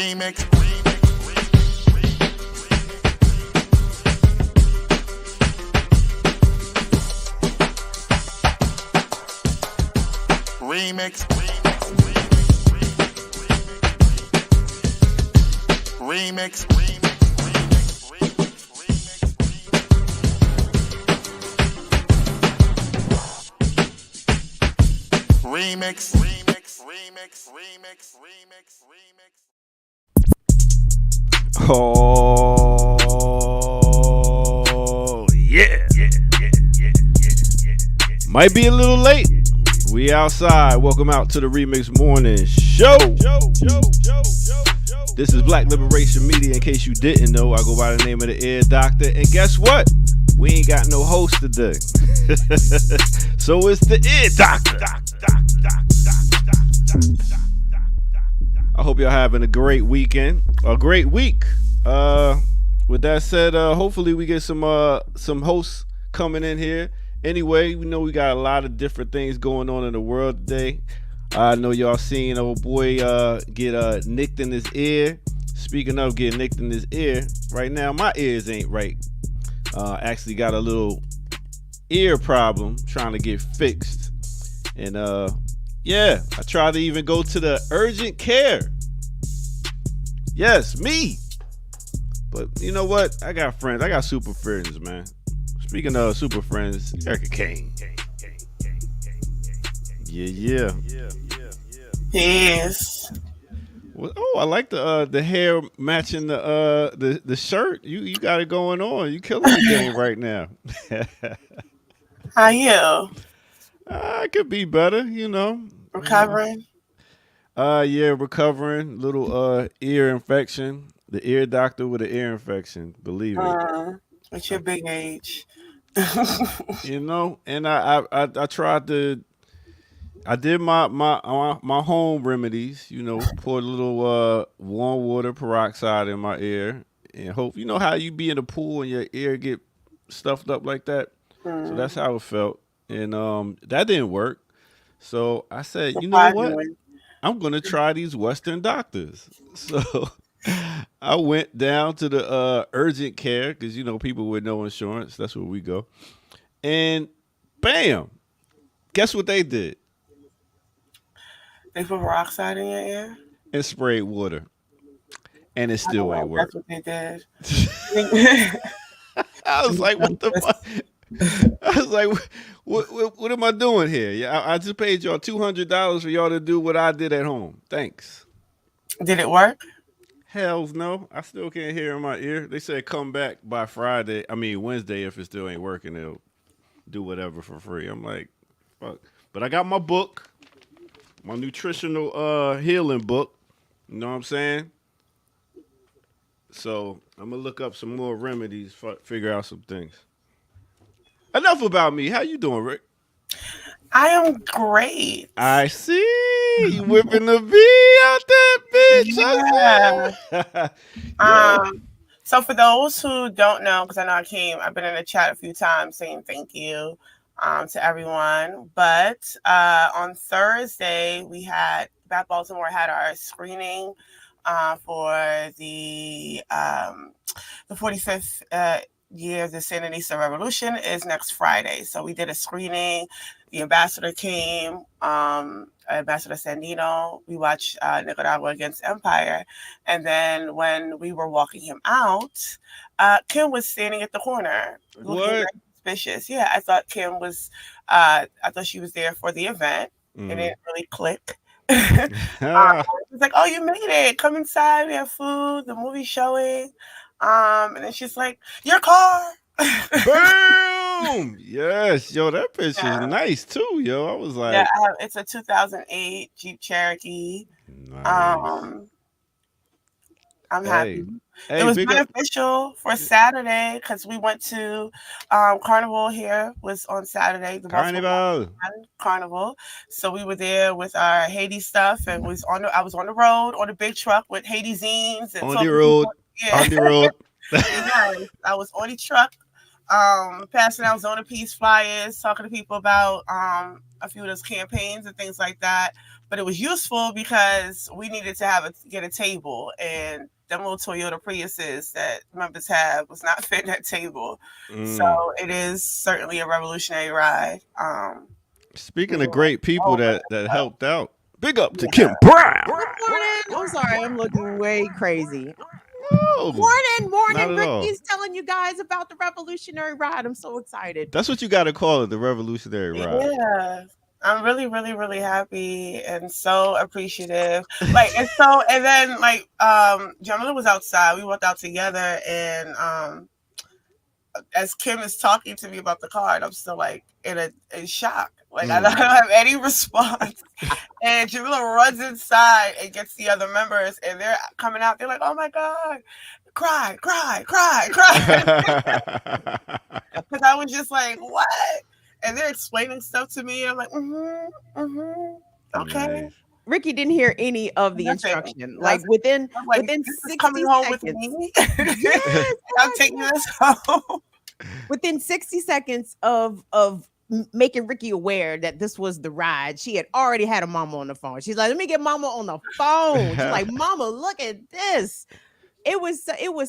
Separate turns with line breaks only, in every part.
Remix. Remix. Remix. Remix.
Oh, yeah. Might be a little late. We outside. Welcome out to the Remix Morning Show. This is Black Liberation Media. In case you didn't know, I go by the name of the Ear Doctor. And guess what? We ain't got no host today. So it's the Ear Doctor. I hope y'all having a great weekend. A great week. With that said, hopefully we get some hosts coming in here. Anyway, we know we got a lot of different things going on in the world today. I know y'all seen old boy get nicked in his ear. Speaking of getting nicked in his ear, right now my ears ain't right. Actually got a little ear problem trying to get fixed. And yeah, I tried to even go to the urgent care. Yes, me. But you know what? I got friends. I got super friends, man. Speaking of super friends, Erica Kane. Yeah.
Yes.
Well, oh, I like the hair matching the shirt. You got it going on. You killing the game right now.
How you?
I could be better, you know.
Recovering?
Yeah, recovering. Little ear infection. The ear doctor with an ear infection. Believe it.
At your big age.
You know, and I tried to. I did my home remedies. You know, pour a little warm water peroxide in my ear, and hope. You know how you be in the pool and your ear get stuffed up like that. So that's how it felt, and that didn't work. So I said, you know what? I'm gonna try these Western doctors. So I went down to the urgent care because you know people with no insurance. That's where we go. And bam, guess what they did?
They put peroxide in your ear?
And sprayed water. And it still ain't work.
That's what they did.
I was like, what the fuck? I was like, what am I doing here? Yeah, I just paid y'all $200 for y'all to do what I did at home. Thanks.
Did it work?
Hells no. I still can't hear in my ear. They said come back by Wednesday if it still ain't working. They'll do whatever for free. I'm like, fuck. But I got my book, my nutritional healing book. You know what I'm saying? So I'm going to look up some more remedies, figure out some things. Enough about me. How you doing, Rick?
I am great.
I see. You whipping the V out that bitch.
Yeah. So for those who don't know, because I know I've been in the chat a few times saying thank you to everyone. But on Thursday, Baltimore had our screening for the 45th year of the Sandinista Revolution is next Friday. So we did a screening. The ambassador came, Ambassador Sandino. We watched Nicaragua against Empire. And then when we were walking him out, Kim was standing at the corner.
What?
Very suspicious. Yeah, I thought Kim was, I thought she was there for the event. It didn't really click. It's like, oh, you made it. Come inside. We have food. The movie's showing. And then she's like, your car.
Boom! Yes, yo, that bitch is nice too, yo. I was like,
yeah, it's a 2008 Jeep Cherokee.
Nice.
I'm happy. It was beneficial for Saturday because we went to Carnival here was on Saturday. The Carnival. So we were there with our Haiti stuff and I was on the road on a big truck with Haiti zines. And
on the road.
Yeah.
On the road.
Yes, I was on the truck passing out Zona Peace flyers, talking to people about a few of those campaigns and things like that. But it was useful because we needed to get a table, and them little Toyota Priuses that members have was not fitting that table. So it is certainly a revolutionary ride.
Speaking of great people that helped out, big up to
Yeah.
Kim Brown.
Good morning. I'm sorry, I'm looking way crazy.
No,
Morning,
not at all.
Ricky's telling you guys about the revolutionary ride. I'm so excited.
That's what you got to call it, the revolutionary ride.
Yeah. I'm really, really, really happy and so appreciative. And then Jamila was outside. We walked out together, and as Kim is talking to me about the card, I'm still like in shock. Like I don't have any response. And Jamila runs inside and gets the other members, and they're coming out. They're like, "Oh my God, cry." Because I was just like, "What?" And they're explaining stuff to me. I'm like, okay.
Nice.
Ricky didn't hear any of the instruction. Like within 60
coming home
seconds.
with me.
Yes,
I'm taking this home.
Within 60 seconds of making Ricky aware that this was the ride, she had already had a mama on the phone. She's like, "Let me get mama on the phone." She's like, "Mama, look at this." It was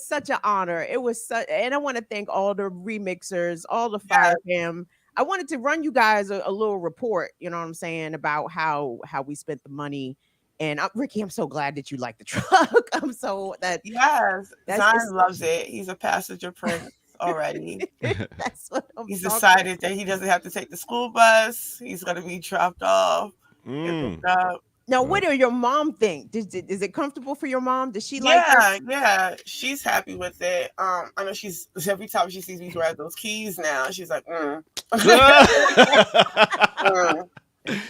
such an honor. And I want to thank all the remixers, all the Fire Fam. I wanted to run you guys a little report, you know what I'm saying, about how we spent the money. And Ricky, I'm so glad that you like the truck. I'm so that
Zion loves it. He's a passenger prince already.
That's what
he's decided that he doesn't have to take the school bus. He's going to be dropped off. And picked up.
Now, what do your mom think? Is it comfortable for your mom? Does she like it?
Yeah, she's happy with it. I know she's every time she sees me grab those keys now, she's like,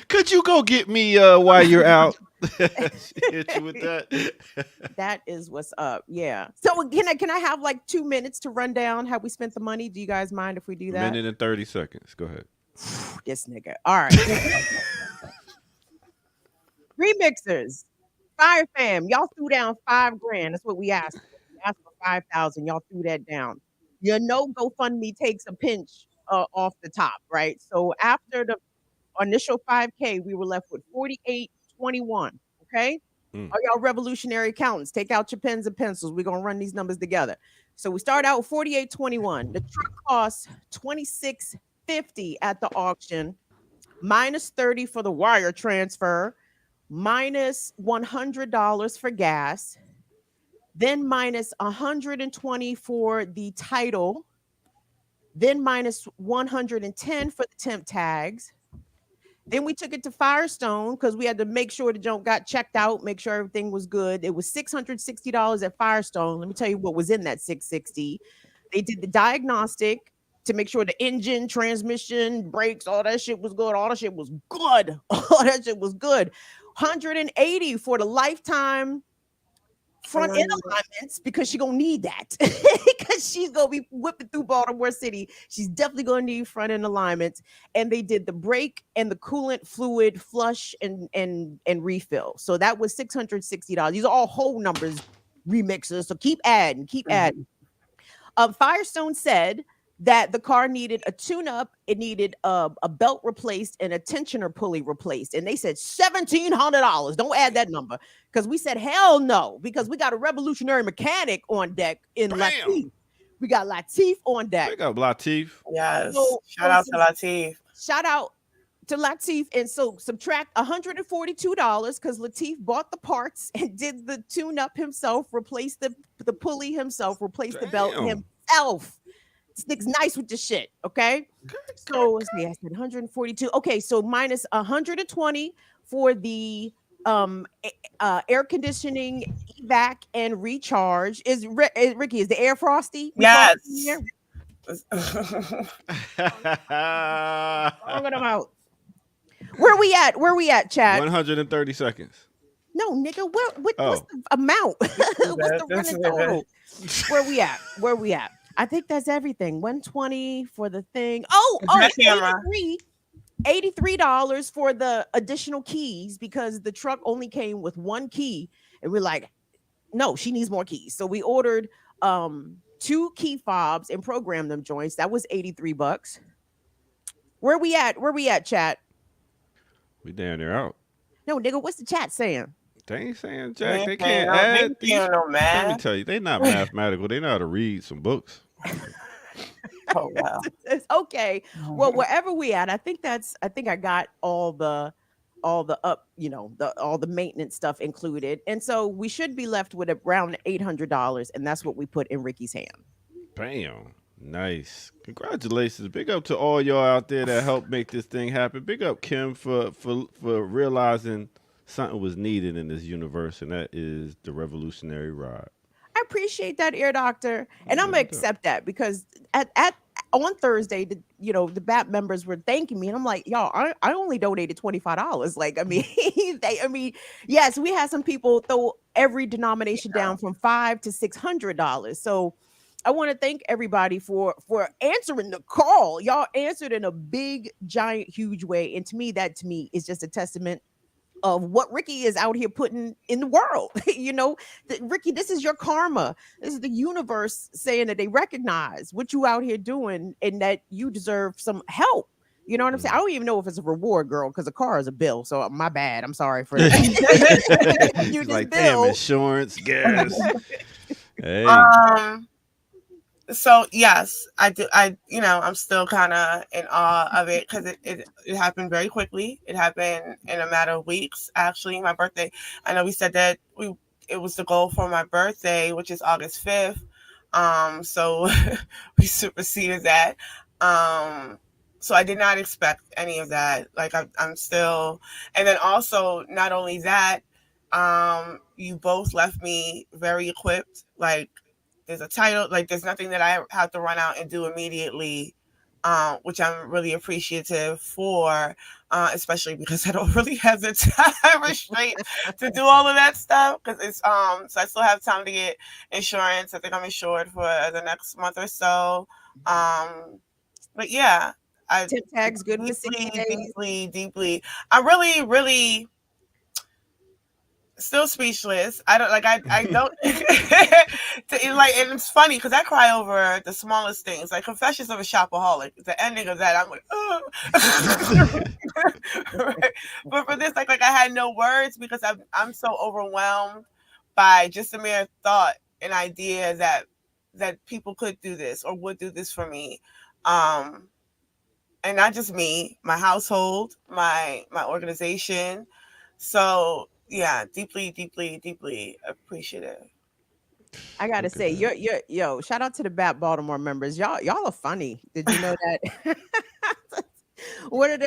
Could you go get me while you're out? Hit you with that.
That is what's up. Yeah. So can I have like 2 minutes to run down how we spent the money? Do you guys mind if we do that?
1 minute and 30 seconds. Go ahead.
This nigga. All right. Remixers, Fire Fam, y'all threw down $5,000. That's what we asked. We asked for 5,000. Y'all threw that down. You know, GoFundMe takes a pinch off the top, right? So after the initial 5K, we were left with 4821. Okay, Are y'all revolutionary accountants? Take out your pens and pencils. We're gonna run these numbers together. So we start out with 4821. The truck costs $26.50 at the auction, minus 30 for the wire transfer, minus $100 for gas, then minus 120 for the title, then minus 110 for the temp tags. Then we took it to Firestone because we had to make sure the junk got checked out, make sure everything was good. It was $660 at Firestone. Let me tell you what was in that $660. They did the diagnostic to make sure the engine, transmission, brakes, all that shit was good. All that shit was good. All that shit was good. $180 for the lifetime front end alignments because she's gonna need that because she's gonna be whipping through Baltimore City. She's definitely gonna need front end alignments. And they did the brake and the coolant fluid flush and refill. So that was $660. These are all whole numbers, remixers. So keep adding. Firestone said that the car needed a tune-up, it needed a belt replaced and a tensioner pulley replaced. And they said $1,700. Don't add that number. Because we said, hell no, because we got a revolutionary mechanic on deck in Latif. We got Latif on deck.
Big up Latif.
Yes. Shout out to Latif.
Shout out to Latif. And so subtract $142 because Latif bought the parts and did the tune-up himself, replaced the pulley himself, replaced the belt himself. This nigga's nice with this shit, okay? So let's see, I said 142. Okay, so minus 120 for the air conditioning, evac, and recharge. Ricky, is the air frosty?
Yes.
Out. Where we at, Chad?
130 seconds.
No, nigga, what's the amount? What's the running total? Where we at? I think that's everything. 120 for the thing. $83 for the additional keys because the truck only came with one key. And we're like, no, she needs more keys. So we ordered 2 key fobs and program them joints. That was $83. Where we at? Where we at, chat?
We down there out.
No, nigga, what's the chat saying?
They ain't saying
They
Jack.
ain't
They
saying
can't
no, they
add
ain't
these.
saying no
Let me
math.
tell you, they not mathematical. They know how to read some books.
Oh wow.
It's okay. Well, wherever we at, I think I got all the up, all the maintenance stuff included. And so we should be left with around $800, and that's what we put in Ricky's hand.
Bam. Nice. Congratulations. Big up to all y'all out there that helped make this thing happen. Big up Kim for realizing something was needed in this universe, and that is the revolutionary ride.
I appreciate that, ear doctor, and I'm
Yeah,
gonna accept that because at on Thursday, the BAP members were thanking me, and I'm like, y'all, I only donated $25. Like, I mean, yes, we had some people throw every denomination down from $500 to $600. So I want to thank everybody for answering the call. Y'all answered in a big, giant, huge way, and to me is just a testament of what Ricky is out here putting in the world. Ricky, this is your karma. This is the universe saying that they recognize what you out here doing and that you deserve some help. You know what I'm saying? I don't even know if it's a reward, girl, because a car is a bill. So my bad. I'm sorry for that.
He's like, damn, insurance, gas. Hey.
So yes, I do. I'm still kind of in awe of it because it happened very quickly. It happened in a matter of weeks. Actually, my birthday. I know we said that it was the goal for my birthday, which is August 5th. So we superseded that. So I did not expect any of that. Like I'm still, and then also not only that, you both left me very equipped. Like, there's a title, like there's nothing that I have to run out and do immediately, which I'm really appreciative for, especially because I don't really have the time restraint to do all of that stuff. Because it's so I still have time to get insurance. I think I'm insured for the next month or so. But yeah,
tip tags good for 60 days.
Deeply. I really still speechless. I don't I don't and it's funny because I cry over the smallest things, like Confessions of a Shopaholic. The ending of that, I'm like, right? But for this, like I had no words because I'm so overwhelmed by just the mere thought and idea that people could do this or would do this for me. And not just me, my household, my organization. So yeah, deeply appreciative.
I gotta say, yo, shout out to the BAP Baltimore members. Y'all are funny. Did you know that?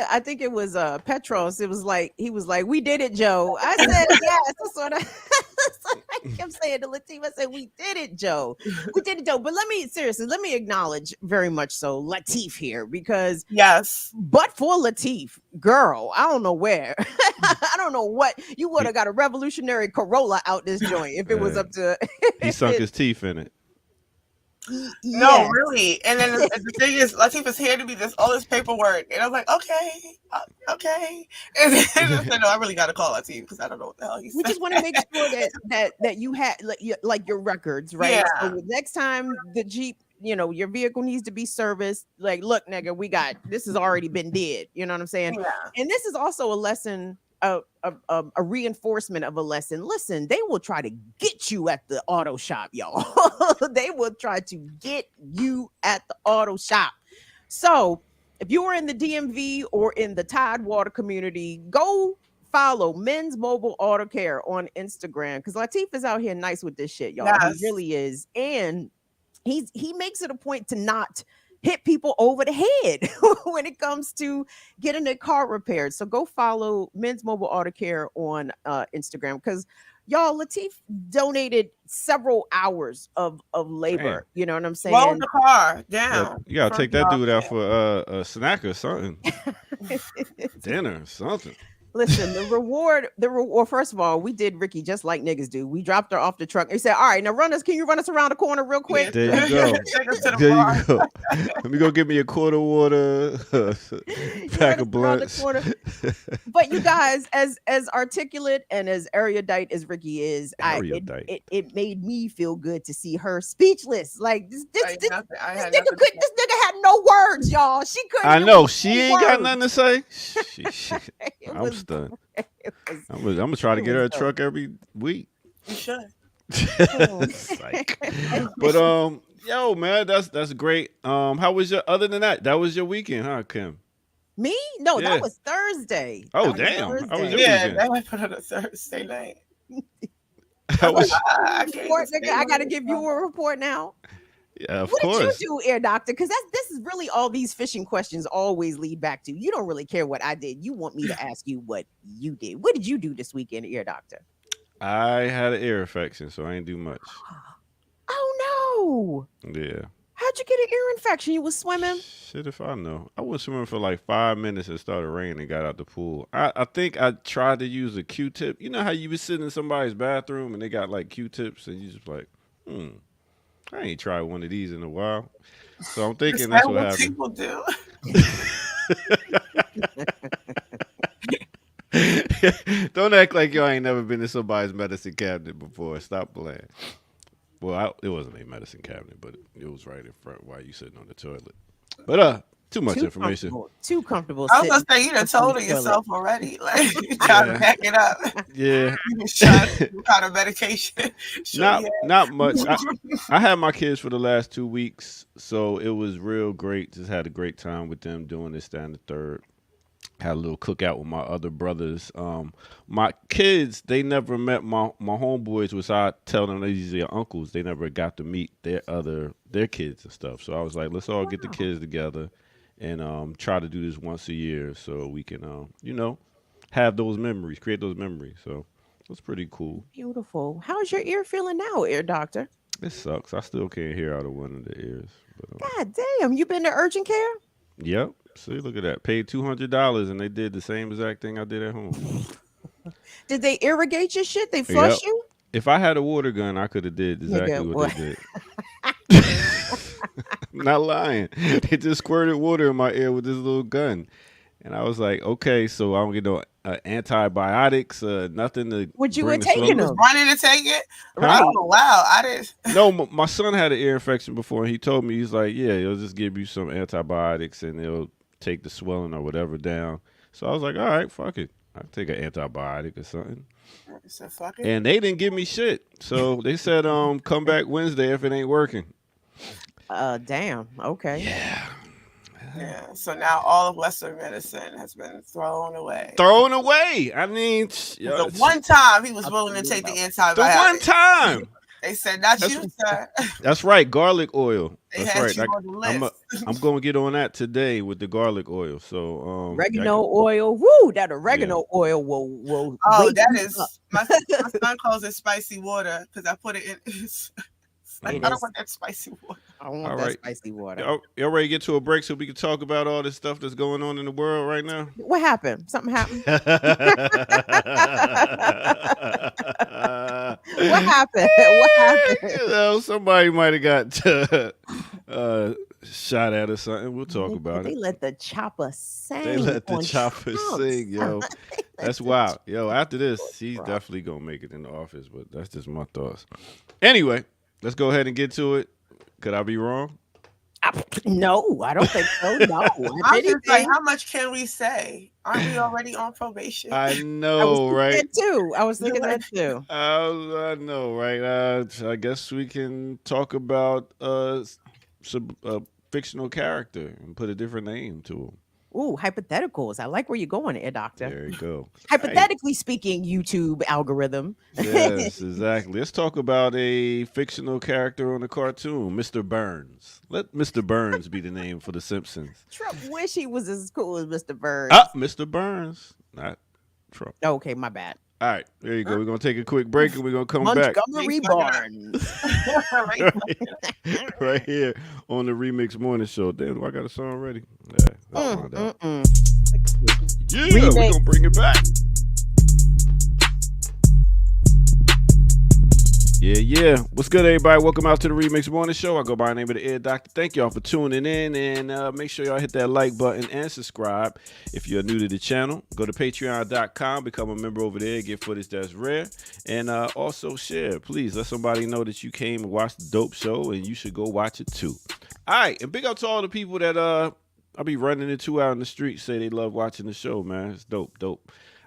I think it was Petros. It was like he was like, "We did it, Joe." I said, "Yes." That's what I kept saying to Latif. I said, "We did it, Joe. We did it, Joe." But let me acknowledge very much so Latif here because
yes,
but for Latif, girl, I don't know where. I don't know what you would have got a revolutionary Corolla out this joint if it was up to.
He sunk his teeth in it.
No, really. And then the thing is, Latif is here to be all this paperwork, and I was like, okay. And then I said, no, I really got to call Latif because I don't know what the hell he said.
We just want to make sure that you had like your records, right?
Yeah.
So next time the Jeep, your vehicle needs to be serviced. Like, look, nigga, this has already been did. You know what I'm saying?
Yeah.
And this is also a lesson. A reinforcement of a lesson. Listen, they will try to get you at the auto shop, y'all. They will try to get you at the auto shop. So if you are in the DMV or in the Tidewater community, go follow Men's Mobile Auto Care on Instagram because Latif is out here nice with this shit, y'all.
Yes.
He really is. And he makes it a point to not hit people over the head when it comes to getting their car repaired. So go follow Men's Mobile Auto Care on Instagram because y'all, Latif donated several hours of labor.
Damn.
You know what I'm saying?
Roll the car down.
You gotta take that dude out for a snack or something. Dinner or something.
Listen, the reward. First of all, we did Ricky just like niggas do. We dropped her off the truck. He said, "All right, now can you run us around the corner real quick?"
There you go.
Take us to the
There
bar.
you go. Let me go get me a quart of water, pack of blunts.
But you guys, as articulate and as erudite as Ricky is, it made me feel good to see her speechless. Like this nigga had no words, y'all. She couldn't.
I know she ain't got nothing to say. I'm stunned. I'm gonna try to get her a truck every week.
You should.
But yo, man, that's great. How was your? Other than that, that was your weekend, huh, Kim?
Me? No, that was Thursday.
Oh, damn! Thursday. How was your
weekend?
Yeah,
that was put on a Thursday night.
I got to give you a report now.
Yeah, of course.
What did you do, Air Doctor? Because this is really all these fishing questions always lead back to. You don't really care what I did. You want me to ask you what you did. What did you do this weekend, Air Doctor?
I had an ear infection, so I ain't do much.
Oh no!
Yeah.
How'd you get an ear infection? You was swimming?
Shit, if I know. I was swimming for like 5 minutes and started raining and got out the pool. I think I tried to use a Q-tip. You know how you was sitting in somebody's bathroom and they got like Q-tips and you just like, I ain't tried one of these in a while. So I'm thinking that's what happened.
People do.
Don't act like y'all ain't never been in somebody's medicine cabinet before. Stop playing. Well, it wasn't a medicine cabinet, but it was right in front while you sitting on the toilet. But too much information.
Too comfortable.
I was gonna say you done told it yourself already. Like you trying to back it up.
Yeah.
You been shot out of medication.
Not much. I had my kids for the last 2 weeks, so it was real great. Just had a great time with them doing this, that, and the third. Had a little cookout with my other brothers. My kids, they never met my homeboys, which I tell them these are uncles. They never got to meet their kids and stuff. So I was like, let's all get the kids together and try to do this once a year so we can, have those memories, create those memories. So it was pretty cool.
Beautiful. How's your ear feeling now, Ear Doctor?
It sucks. I still can't hear out of one of the ears. But,
God damn, you been to urgent care?
Yep. See, look at that. Paid $200 and they did the same exact thing I did at home.
Did they irrigate your shit? They flush you?
If I had a water gun, I could have did exactly what they did. I'm not lying. They just squirted water in my ear with this little gun. And I was like, okay, so I don't get no antibiotics, nothing to.
Would you have taken them?
Running to take it?
Huh?
Oh, wow. I didn't.
No, my son had an ear infection before. And he told me, he's like, yeah, it'll just give you some antibiotics and it'll take the swelling or whatever down. So I was like, all right, fuck it. I'll take an antibiotic or something.
So fuck it.
And they didn't give me shit. So they said, come back Wednesday if it ain't working.
Damn. Okay.
Yeah. So now all of Western medicine has been thrown away.
Thrown away. I mean,
the one time he was willing to take the antibiotic.
The one time.
They said, not you, sir.
That's right. Garlic oil.
They
That's
had
right.
you on the list.
I'm going to get on that today with the garlic oil. So
oregano oil. Woo, that oregano oil will.
Oh, that is my son calls it spicy water because I put it in. I don't want that spicy water.
I want that spicy water.
Y'all ready to get to a break so we can talk about all this stuff that's going on in the world right now?
What happened? Something happened? What happened? What happened?
Somebody might have got shot at or something. We'll talk about it.
They let the chopper sing.
They let the chopper sing, yo. That's wild. Yo, after this, he's definitely going to make it in the office, but that's just my thoughts. Anyway, let's go ahead and get to it. Could I be wrong?
No, I don't think so. No.
I'm just like, how much can we say? Aren't we already on probation?
I know, right?
I was thinking that too.
I know, right? I guess we can talk about some fictional character and put a different name to him.
Ooh, hypotheticals. I like where you're going, Air Doctor.
There you go.
Hypothetically speaking, YouTube algorithm.
Yes, exactly. Let's talk about a fictional character on a cartoon, Mr. Burns. Let Mr. Burns be the name for The Simpsons.
Trump wish he was as cool as Mr. Burns.
Mr. Burns, not Trump.
Okay, my bad.
All right, there you go. We're going to take a quick break and we're going to come back.
Montgomery Barnes.
right here on the Remix Morning Show. Damn, do I got a song ready? Yeah, we're going to bring it back. Yeah. What's good, everybody? Welcome out to the Remix Morning Show. I go by the name of the Ear Doctor. Thank y'all for tuning in, and make sure y'all hit that like button and subscribe if you're new to the channel. Go to patreon.com, become a member over there, get footage that's rare, and also share. Please let somebody know that you came and watched the dope show, and you should go watch it too. All right, and big up to all the people that I be running into out in the street say they love watching the show, man. It's dope. All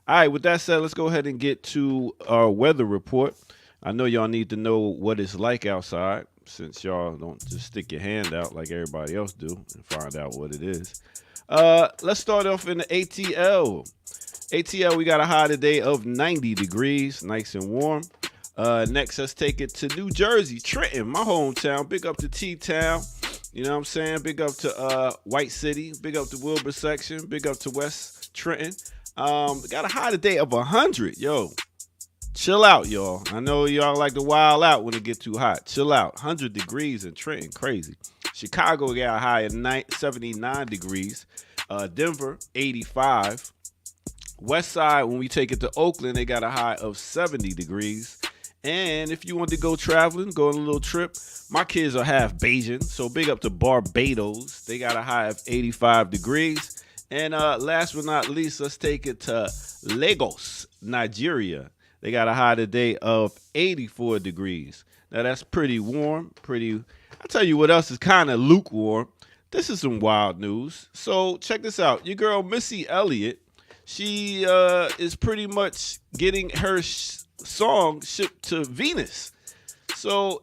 right, with that said, let's go ahead and get to our weather report. I know y'all need to know what it's like outside, since y'all don't just stick your hand out like everybody else do and find out what it is. Let's start off in the ATL. ATL, we got a high today of 90 degrees, nice and warm. Next, let's take it to New Jersey, Trenton, my hometown. Big up to T-Town. You know what I'm saying? Big up to White City. Big up to Wilbur section. Big up to West Trenton. Got a high today of 100. Yo, chill out, y'all. I know y'all like to wild out when it get too hot. Chill out. 100 degrees in Trenton. Crazy. Chicago got a high of 79 degrees. Denver, 85. West Side, when we take it to Oakland, they got a high of 70 degrees. And if you want to go traveling, go on a little trip, my kids are half Bayesian, so big up to Barbados. They got a high of 85 degrees. And last but not least, let's take it to Lagos, Nigeria. They got a high today of 84 degrees. Now, that's pretty warm. I'll tell you what else is kind of lukewarm. This is some wild news. So check this out. Your girl, Missy Elliott, she is pretty much getting her song shipped to Venus. So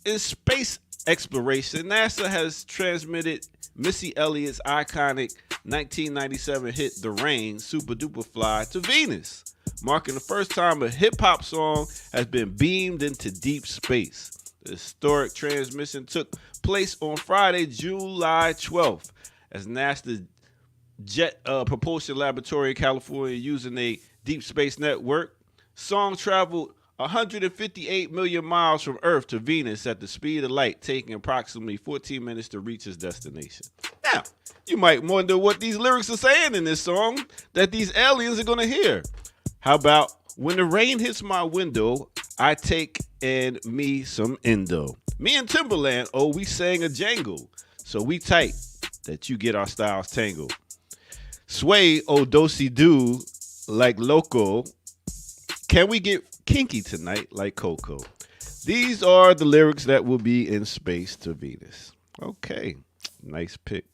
in space exploration, NASA has transmitted Missy Elliott's iconic 1997 hit The Rain, Super Duper Fly, to Venus, marking the first time a hip-hop song has been beamed into deep space. The historic transmission took place on Friday, July 12th, as NASA Jet Propulsion Laboratory in California, using a deep space network, song traveled 158 million miles from Earth to Venus at the speed of light, taking approximately 14 minutes to reach its destination. Now, you might wonder what these lyrics are saying in this song that these aliens are going to hear. How about, when the rain hits my window, I take in me some endo. Me and Timberland, we sang a jangle, so we tight that you get our styles tangled. Sway, dosey do like loco. Can we get kinky tonight like Coco? These are the lyrics that will be in Space to Venus. Okay, nice pick.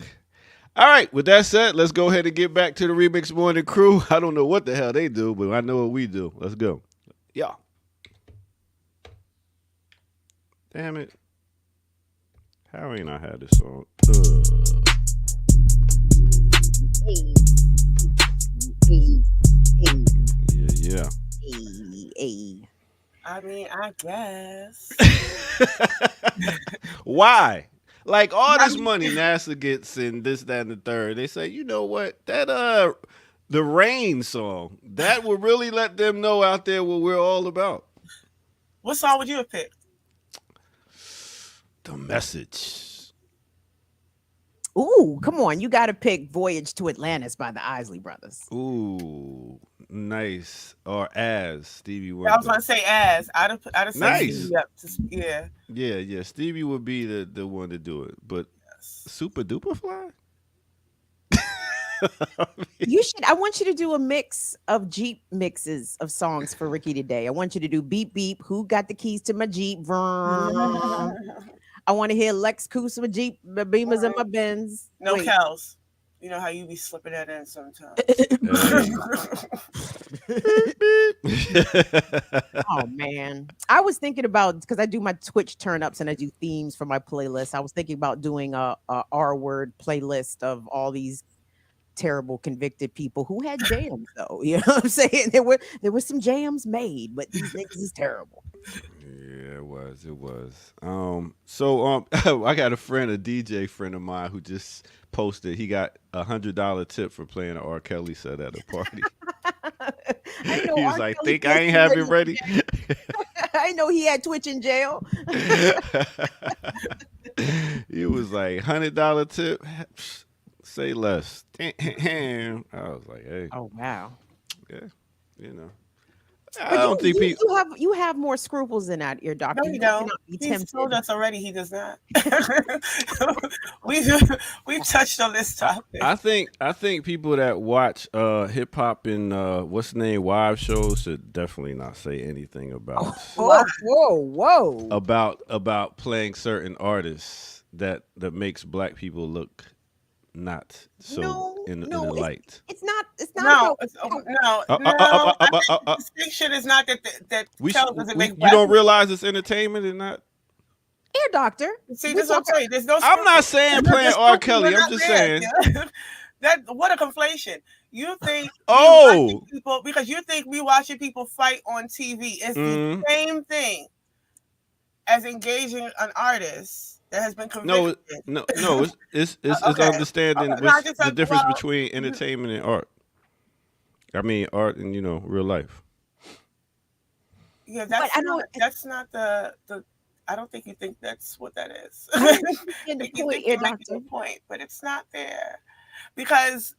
All right, with that said, let's go ahead and get back to the Remix Morning crew. I don't know what the hell they do, but I know what we do. Let's go. Yeah. Damn it. How ain't I had this song? Yeah.
I mean, I guess.
Why? Like, all this money NASA gets and this, that, and the third. They say, you know what? That the Rain song, that would really let them know out there what we're all about.
What song would you have picked?
The Message.
Ooh, come on. You got to pick Voyage to Atlantis by the Isley Brothers.
Ooh, nice. Or As, Stevie Wonder.
I was going to say As. I'd have said
Nice.
Stevie up to, yeah.
Yeah. Stevie would be the one to do it. But Super Duper Fly?
I want you to do a mix of Jeep mixes of songs for Ricky today. I want you to do Beep Beep, Who Got the Keys to My Jeep? Vroom. I want to hear Lex Coos with Jeep, the Beamers and my Benz.
No
Wait.
Kels. You know how you be slipping that in sometimes.
Oh man, I was thinking about, because I do my Twitch turn-ups and I do themes for my playlist. I was thinking about doing a R-word playlist of all these terrible convicted people who had jams though. You know what I'm saying? There were some jams made, but these niggas is terrible.
Yeah, it was. So I got a DJ friend of mine who just posted he got $100 tip for playing an R. Kelly set at a party. He was like, think I ain't have it ready.
I know he had Twitch in jail.
He was like, $100 tip, say less. I was like, hey.
Oh wow.
Yeah, you know. I don't think people.
You have more scruples than that, ear doctor.
No, you
You
don't.
cannot be
He's
tempted.
told us already he does not. we've touched on this topic.
I think people that watch hip hop and what's the name wives shows should definitely not say anything about
Whoa.
about playing certain artists that makes black people look not so in the light.
It's not
No,
about
the distinction is not that Kel doesn't make
you
black
don't
people.
realize it's entertainment and not.
ear doctor.
See, this is what I'm saying. There's no.
I'm not saying playing R. Kelly. I'm just saying.
That what a conflation. You think people because you think we watching people fight on TV is the same thing as engaging an artist that has been convicted.
No. It's understanding what's the difference between entertainment and art. I mean, art and real life.
Yeah, that's not the. I don't think you think that's what that is. Point, but it's not there because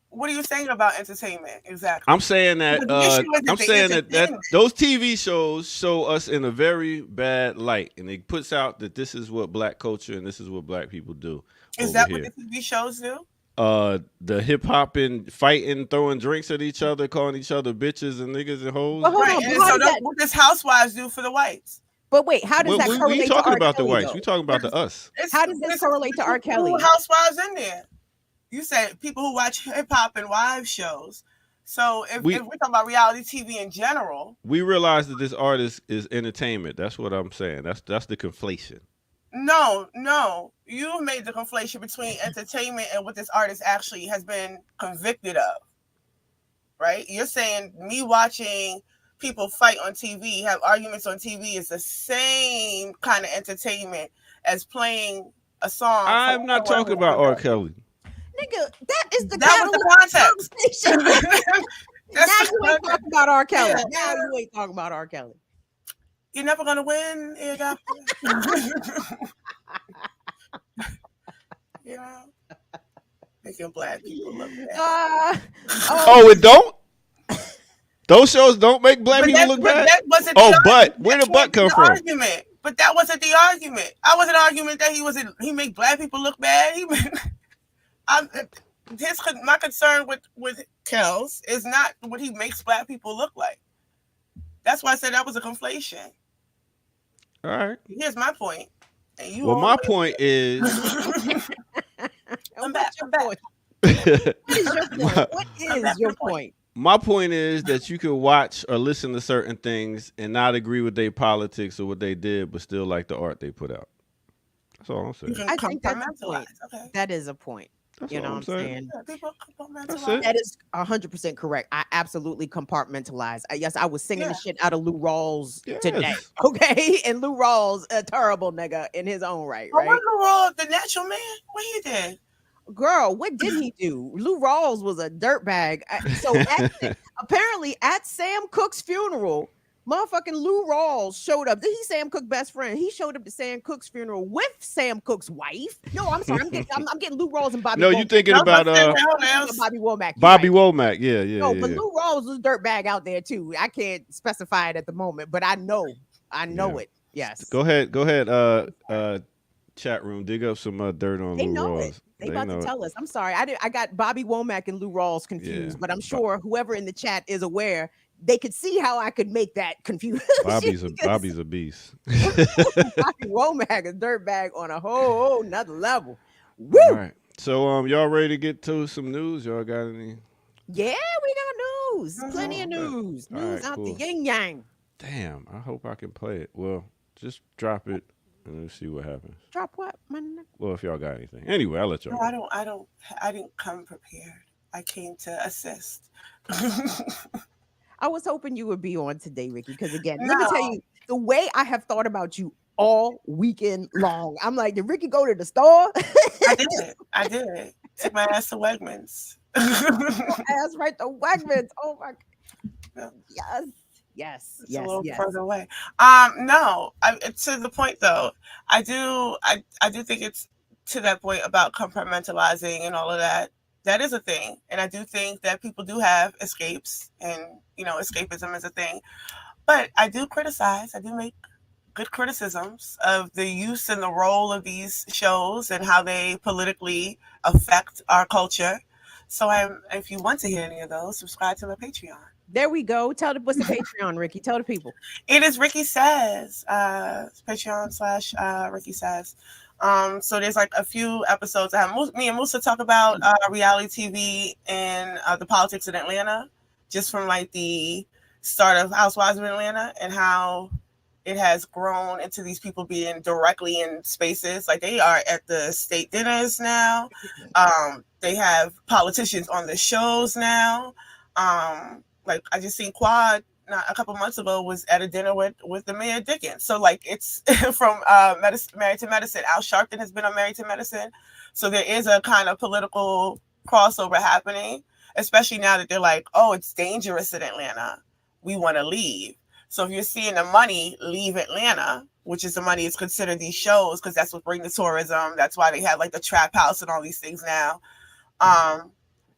what are you saying about entertainment exactly?
I'm saying that that those TV shows show us in a very bad light, and it puts out that this is what black culture and this is what black people do.
Is that what the TV shows do?
The hip hop and fighting, throwing drinks at each other, calling each other bitches and niggas and hoes.
Well,
right. And so what does Housewives do for the whites?
But wait, how does that correlate
we talking
to
about
R. Kelly,
the whites. We talking about the us.
How does this correlate to R. Kelly?
Housewives in there. You said people who watch hip hop and wives shows. So if we're talking about reality TV in general,
we realize that this artist is entertainment. That's what I'm saying. That's the conflation.
No, you made the conflation between entertainment and what this artist actually has been convicted of. Right? You're saying me watching people fight on TV, have arguments on TV is the same kind of entertainment as playing a song.
I'm not talking about R. Kelly.
Nigga, that is the
context.
Now you ain't talking about R. Kelly. Now you ain't talking about R. Kelly.
You're never gonna win, ear doctor. Making black people look bad.
It don't? Those shows don't make black people look bad? But where did butt come from?
Argument. But that wasn't the argument. I was an argument that he make black people look bad. My concern with Kels is not what he makes black people look like. That's why I said that was a conflation.
All right.
Here's my point.
My point is...
I'm back.
What is your point?
My point is that you can watch or listen to certain things and not agree with their politics or what they did, but still like the art they put out. That's all I'm saying.
I think that's a point. Okay. That is a point.
That's
you know what I'm saying?
Yeah,
that is 100% correct. I absolutely compartmentalize. Yes, I was singing the shit out of Lou Rawls today. Okay, and Lou Rawls, a terrible nigga in his own right. Right?
Lou Rawls, the natural man. What he did?
Girl, what did he do? Lou Rawls was a dirtbag. So apparently at Sam Cooke's funeral, motherfucking Lou Rawls showed up. He's Sam Cooke's best friend. He showed up to Sam Cooke's funeral with Sam Cooke's wife. No, I'm sorry. I'm getting Lou Rawls and Bobby.
No, you thinking about
Bobby Womack.
Bobby Womack. Yeah.
No, but Lou Rawls was a dirtbag out there too. I can't specify it at the moment, but I know it. Yes.
Go ahead. Chat room, dig up some dirt on Lou Rawls.
They about to tell us. I'm sorry. I got Bobby Womack and Lou Rawls confused, but I'm sure whoever in the chat is aware. They could see how I could make that confused.
Bobby's a beast.
Bobby Womack, a dirtbag on a whole nother level. Woo!
All right. So y'all ready to get to some news? Y'all got any?
Yeah, we got news. Plenty of news. News out the yin yang.
Damn, I hope I can play it. Well, just drop it and let's see what happens.
Drop what?
Well, if y'all got anything. Anyway, I'll let y'all.
No, I didn't come prepared. I came to assist.
I was hoping you would be on today, Ricky, because again, let me tell you, the way I have thought about you all weekend long, I'm like, did Ricky go to the store?
I did. Took my ass to Wegmans.
Ass right to Wegmans. Oh my God. Yes.
It's a little further away. No, to the point though, I do think it's to that point about compartmentalizing and all of that. that is a thing. And I do think that people do have escapes, and, escapism is a thing. But I do make good criticisms of the use and the role of these shows and how they politically affect our culture. So if you want to hear any of those, subscribe to my Patreon.
There we go. What's the Patreon, Ricky? Tell the people.
It is Ricky Says, Patreon / Ricky Says. So there's like a few episodes. Me and Musa talk about reality TV and the politics in Atlanta, just from like the start of Housewives of Atlanta and how it has grown into these people being directly in spaces. Like they are at the state dinners now. They have politicians on the shows now. Like I just seen Quad a couple months ago was at a dinner with the Mayor Dickens. So like it's from Married to Medicine. Al Sharpton has been on Married to Medicine. So there is a kind of political crossover happening, especially now that they're like, oh, it's dangerous in Atlanta. We want to leave. So if you're seeing the money leave Atlanta, which is the money is considered these shows, because that's what brings the tourism. That's why they have like the trap house and all these things now.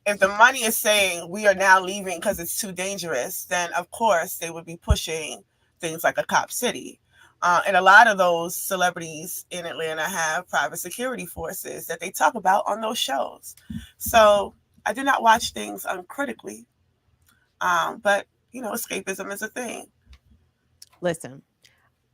If the money is saying we are now leaving because it's too dangerous, then of course they would be pushing things like a Cop City. And a lot of those celebrities in Atlanta have private security forces that they talk about on those shows. So I do not watch things uncritically. But, escapism is a thing.
Listen,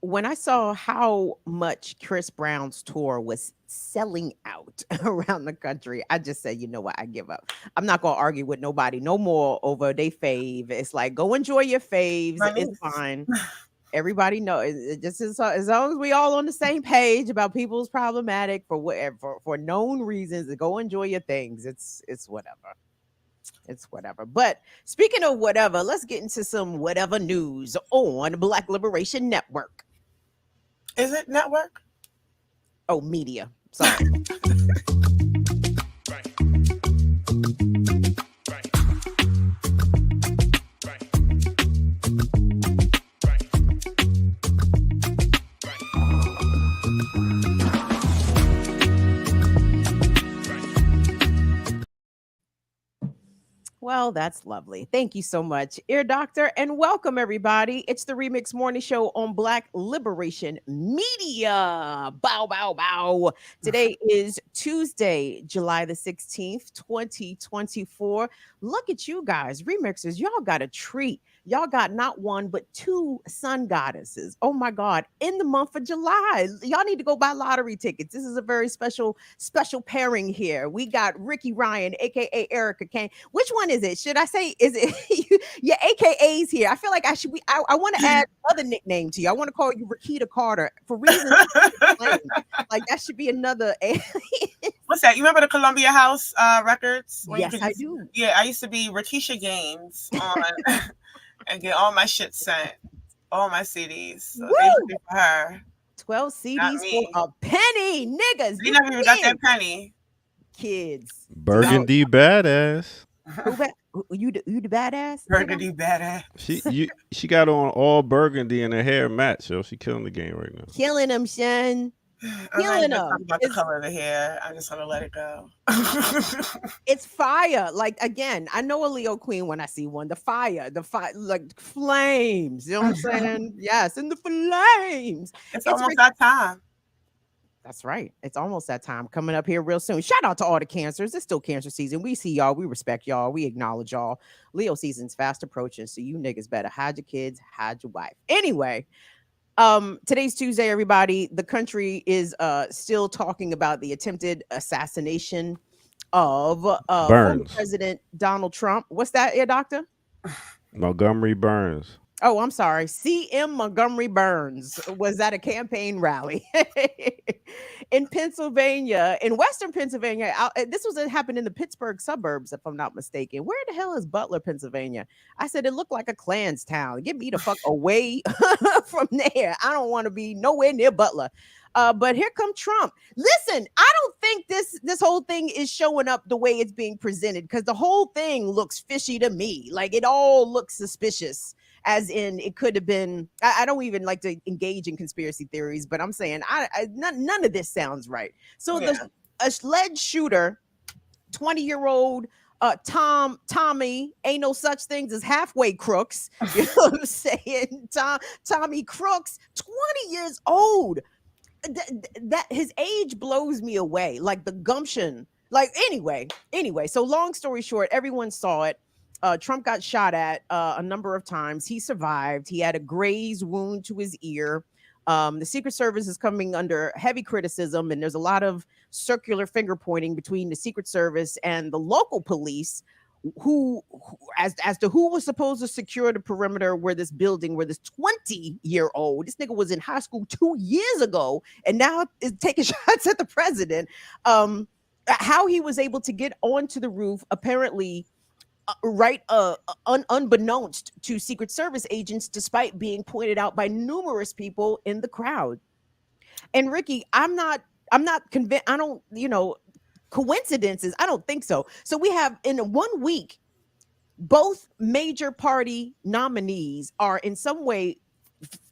when I saw how much Chris Brown's tour was selling out around the country, I just said, you know what, I give up. I'm not going to argue with nobody no more over they fave. It's like, go enjoy your faves. It's fine. Everybody knows. It just as long as we all on the same page about people's problematic for whatever, for known reasons, go enjoy your things. It's whatever. It's whatever. But speaking of whatever, let's get into some whatever news on Black Liberation Network.
Is it network?
Oh, media. Sorry. Well, that's lovely. Thank you so much, Ear Doctor, and welcome everybody. It's the Remix Morning Show on Black Liberation Media. Bow, bow, bow. Today is Tuesday, July the 16th, 2024. Look at you guys, remixers. Y'all got a treat. Y'all got not one, but two sun goddesses. Oh my God. In the month of July. Y'all need to go buy lottery tickets. This is a very special pairing here. We got Ricky Ryan, aka Erica Kane. Which one is it? Should I say, is it your AKAs here? I feel like I should be, I want to add another nickname to you. I want to call you Rakita Carter for reasons. Like that should be another.
What's that? You remember the Columbia House records?
Yes, I do.
Yeah, I used to be Rakisha Gaines on and get all my shit sent, all my CDs. So thank you for her.
12 CDs for a penny, niggas.
You never even got that penny.
Kids.
Burgundy badass.
You the badass?
Burgundy badass.
She got on all burgundy and her hair match, so she killing the game right now.
Killing them, Shen.
I'm not talking about the color of the hair. I'm just gonna let it go.
It's fire. Like again, I know a Leo queen when I see one. The fire, like flames. You know what I'm saying? Yes, in the flames.
It's almost that time.
That's right. It's almost that time coming up here real soon. Shout out to all the cancers. It's still cancer season. We see y'all. We respect y'all. We acknowledge y'all. Leo season's fast approaching, so you niggas better hide your kids, hide your wife. Anyway. Today's Tuesday, everybody. The country is still talking about the attempted assassination of former President Donald Trump. What's that, Ear Doctor?
Montgomery Burns.
Oh, I'm sorry. C.M. Montgomery Burns was at a campaign rally in Pennsylvania, in Western Pennsylvania. This happened in the Pittsburgh suburbs, if I'm not mistaken. Where the hell is Butler, Pennsylvania? I said, it looked like a Klan's town. Get me the fuck away from there. I don't want to be nowhere near Butler. But here come Trump. Listen, I don't think this whole thing is showing up the way it's being presented, because the whole thing looks fishy to me. Like it all looks suspicious. As in, it could have been. I don't even like to engage in conspiracy theories, but I'm saying none of this sounds right. So the alleged shooter 20-year-old Tommy, ain't no such things as halfway crooks. You know what I'm saying? Tommy Crooks, 20 years old. That his age blows me away. Like the gumption. Like anyway. So long story short, everyone saw it. Trump got shot at a number of times. He survived. He had a graze wound to his ear. The Secret Service is coming under heavy criticism, and there's a lot of circular finger pointing between the Secret Service and the local police, as to who was supposed to secure the perimeter where this 20-year-old, this nigga was in high school 2 years ago, and now is taking shots at the president. How he was able to get onto the roof, apparently. Unbeknownst to Secret Service agents, despite being pointed out by numerous people in the crowd. And Ricky, I'm not convinced. I don't, coincidences. I don't think so. So we have in 1 week, both major party nominees are in some way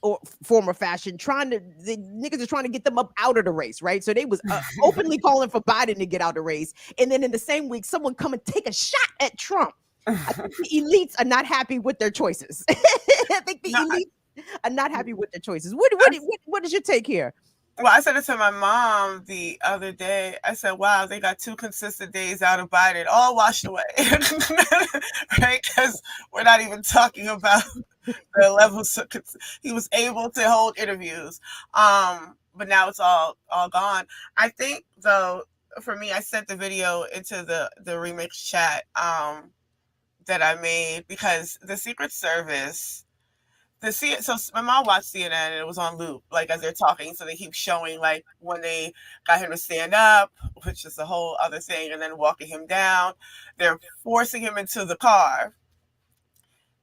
or form or fashion the niggas are trying to get them up out of the race, right? So they was openly calling for Biden to get out of the race, and then in the same week, someone come and take a shot at Trump. I think the elites are not happy with their choices. I think the elites are not happy with their choices. What is your take here?
Well, I said it to my mom the other day. I said, wow, they got 2 consistent days out of Biden, all washed away. Right? Because we're not even talking about the levels of, he was able to hold interviews. But now it's all gone. I think, though, for me, I sent the video into the remix chat that I made, because the Secret Service, so my mom watched CNN and it was on loop, like as they're talking. So they keep showing like when they got him to stand up, which is a whole other thing, and then walking him down. They're forcing him into the car.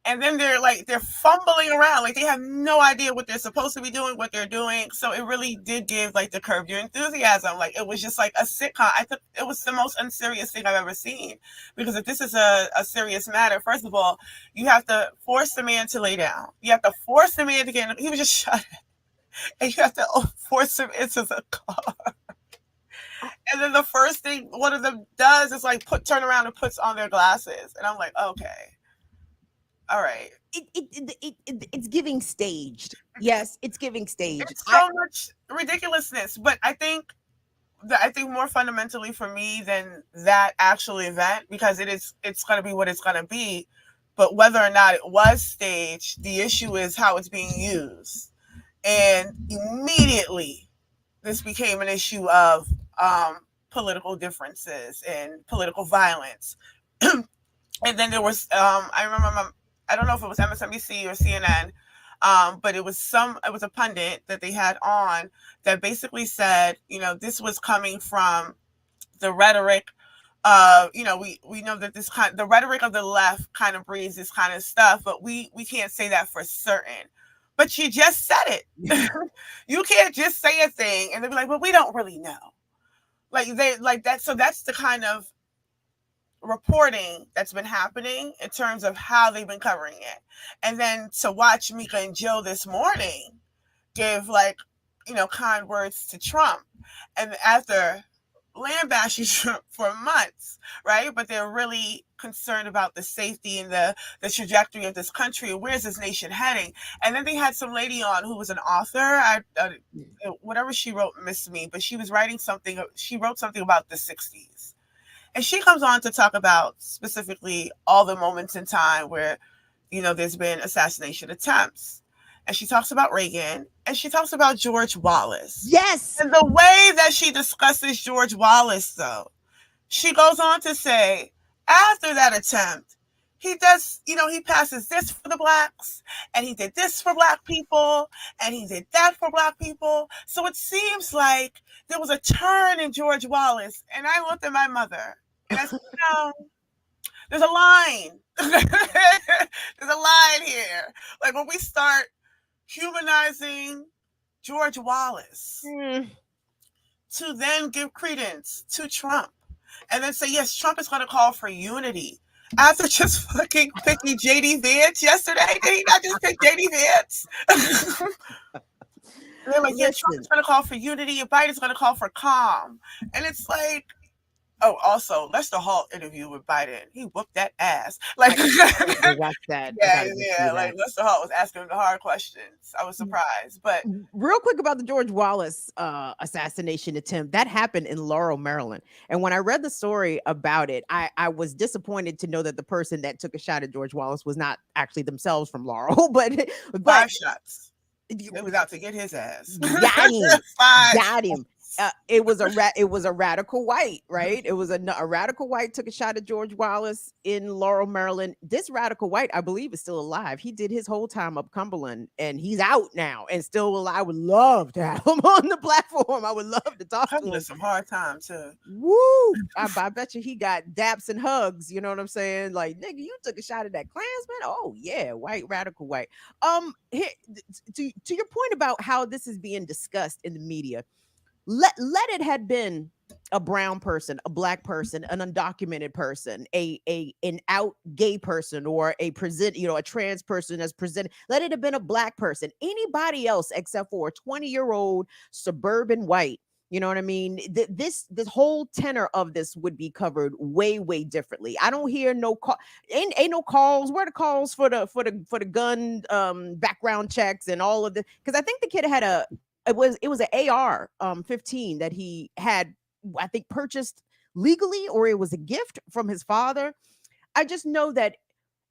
And then they're fumbling around, like they have no idea what they're supposed to be doing, what they're doing. So it really did give like the Curb Your Enthusiasm. Like it was just like a sitcom. I thought it was the most unserious thing I've ever seen. Because if this is a serious matter, first of all, you have to force the man to lay down. You have to force the man to get in. He was just shot at. And you have to force him into the car. And then the first thing one of them does is like turn around and puts on their glasses. And I'm like, okay. All right.
It's giving staged. Yes, it's giving staged.
It's so much ridiculousness, but I think more fundamentally for me than that actual event, because it's going to be what it's going to be, but whether or not it was staged, the issue is how it's being used. And immediately this became an issue of political differences and political violence. And then there was I remember I don't know if it was MSNBC or CNN, but it was a pundit that they had on that basically said, this was coming from the rhetoric of, we know that the rhetoric of the left kind of breeds this kind of stuff, but we can't say that for certain. But you just said it. You can't just say a thing and they'll be like, well, we don't really know. Like they like that. So that's the kind of reporting that's been happening in terms of how they've been covering it. And then to watch Mika and Jill this morning give kind words to Trump, and after lambasting Trump for months, right? But they're really concerned about the safety and the trajectory of this country. Where's this nation heading? And then they had some lady on who was an author. Whatever she wrote missed me, but she was writing something. She wrote something about the 60s. And she comes on to talk about specifically all the moments in time where, there's been assassination attempts. And she talks about Reagan, and she talks about George Wallace.
Yes.
And the way that she discusses George Wallace, though, she goes on to say, after that attempt, he does, he passes this for the blacks, and he did this for black people, and he did that for black people. So it seems like there was a turn in George Wallace. And I looked at my mother, and I said, there's a line. There's a line here. Like when we start humanizing George Wallace to then give credence to Trump and then say, yes, Trump is going to call for unity. After just fucking picking J.D. Vance yesterday, did he not just pick J.D. Vance? They're like, yeah, Trump's going to call for unity and Biden's going to call for calm. And it's like, Oh, also, Lester Holt interview with Biden. He whooped that ass. Like,
I gotta go watch that. I
yeah,
gotta go
yeah.
see
Like
that.
Lester Holt was asking him the hard questions. I was surprised, but
Real quick about the George Wallace assassination attempt that happened in Laurel, Maryland. And when I read the story about it, I was disappointed to know that the person that took a shot at George Wallace was not actually themselves from Laurel, but
5 shots. They was out to get his ass.
got him,
5.
got him. It was a radical white, right? It was a radical white took a shot at George Wallace in Laurel, Maryland. This radical white, I believe, is still alive. He did his whole time up Cumberland, and he's out now and still alive. I would love to have him on the platform. I would love to talk to him.
Cumberland's some hard time too.
Woo! I bet you he got daps and hugs. You know what I'm saying? Like, nigga, you took a shot at that Klansman. Oh yeah, white radical white. Here, to your point about how this is being discussed in the media. Let it had been a brown person, a black person, an undocumented person, an out gay person, or a trans person as presented. Let it have been a black person, anybody else except for a 20-year-old suburban white. You know what I mean? This whole tenor of this would be covered way differently. I don't hear no call, ain't no calls. Where are the calls for the gun background checks and all of this? Because I think the kid had it was an AR 15 that he had, I think, purchased legally, or it was a gift from his father. I just know that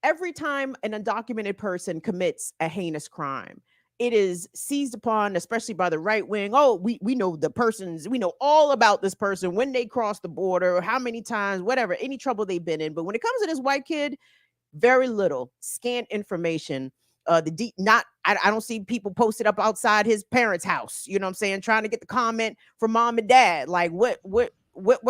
every time an undocumented person commits a heinous crime, it is seized upon, especially by the right wing. Oh, we know the persons, we know all about this person, when they cross the border, how many times, whatever, any trouble they've been in. But when it comes to this white kid, very little, scant information. I don't see people posted up outside his parents' house. You know what I'm saying? Trying to get the comment from mom and dad. Like, what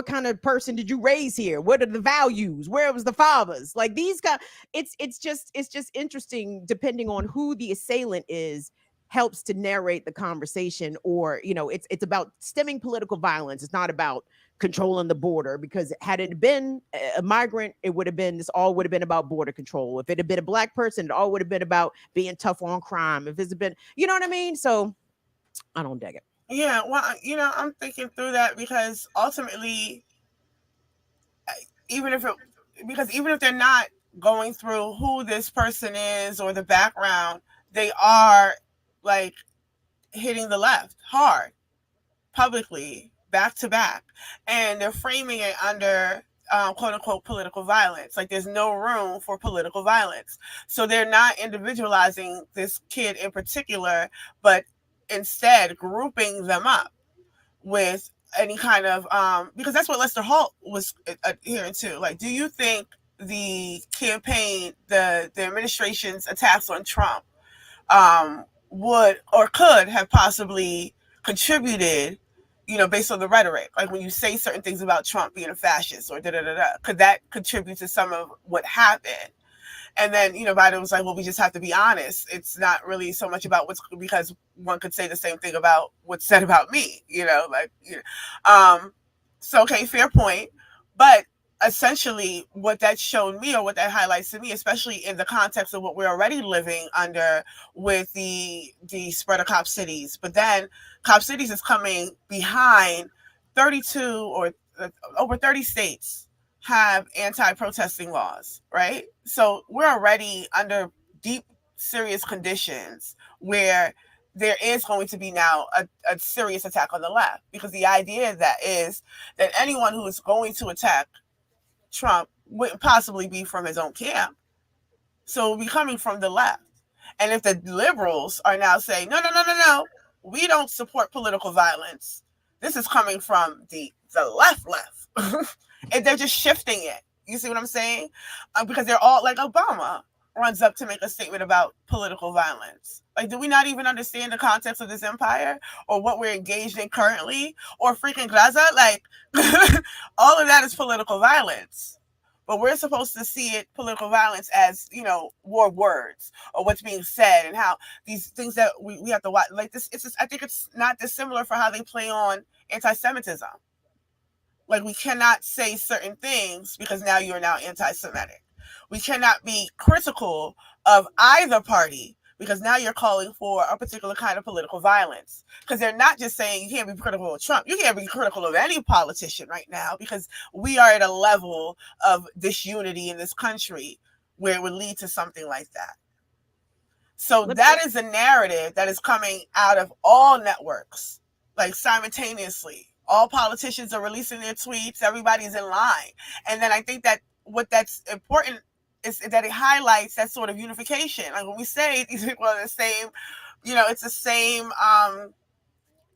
kind of person did you raise here? What are the values? Where was the fathers? Like these guys, it's just interesting depending on who the assailant is, helps to narrate the conversation, or it's about stemming political violence. It's not about controlling the border, because had it been a migrant, this all would have been about border control. If it had been a black person, it all would have been about being tough on crime. If it's been, you know what I mean? So I don't dig it.
Yeah, well, I'm thinking through that, because ultimately, even if they're not going through who this person is or the background, they are like hitting the left hard, publicly, back to back, and they're framing it under quote unquote political violence. Like there's no room for political violence. So they're not individualizing this kid in particular, but instead grouping them up with any kind of because that's what Lester Holt was adhering to. Like, do you think the campaign, the administration's attacks on Trump would or could have possibly contributed, based on the rhetoric, like when you say certain things about Trump being a fascist or could that contribute to some of what happened? And then, Biden was like, well, we just have to be honest. It's not really so much about because one could say the same thing about what's said about me, so, okay, fair point. But essentially what that showed me, or what that highlights to me, especially in the context of what we're already living under with the spread of cop cities, but then cop cities is coming behind 32 or over 30 states have anti-protesting laws, right? So we're already under deep, serious conditions where there is going to be now a serious attack on the left, because the idea that is that anyone who is going to attack Trump wouldn't possibly be from his own camp. So it will be coming from the left. And if the liberals are now saying, no, we don't support political violence, this is coming from the left. And they're just shifting it. You see what I'm saying? Because they're all like Obama runs up to make a statement about political violence. Like, do we not even understand the context of this empire or what we're engaged in currently? Or freaking Gaza? Like, all of that is political violence. But we're supposed to see it, political violence, as, war words or what's being said, and how these things that we have to watch. Like this, I think it's not dissimilar for how they play on anti-Semitism. Like, we cannot say certain things because now you're now anti-Semitic. We cannot be critical of either party because now you're calling for a particular kind of political violence. Because they're not just saying you can't be critical of Trump, you can't be critical of any politician right now, because we are at a level of disunity in this country where it would lead to something like that. So that is a narrative that is coming out of all networks, like simultaneously. All politicians are releasing their tweets. Everybody's in line. And then I think that what that's important is that it highlights that sort of unification. Like when we say these people are the same, it's the same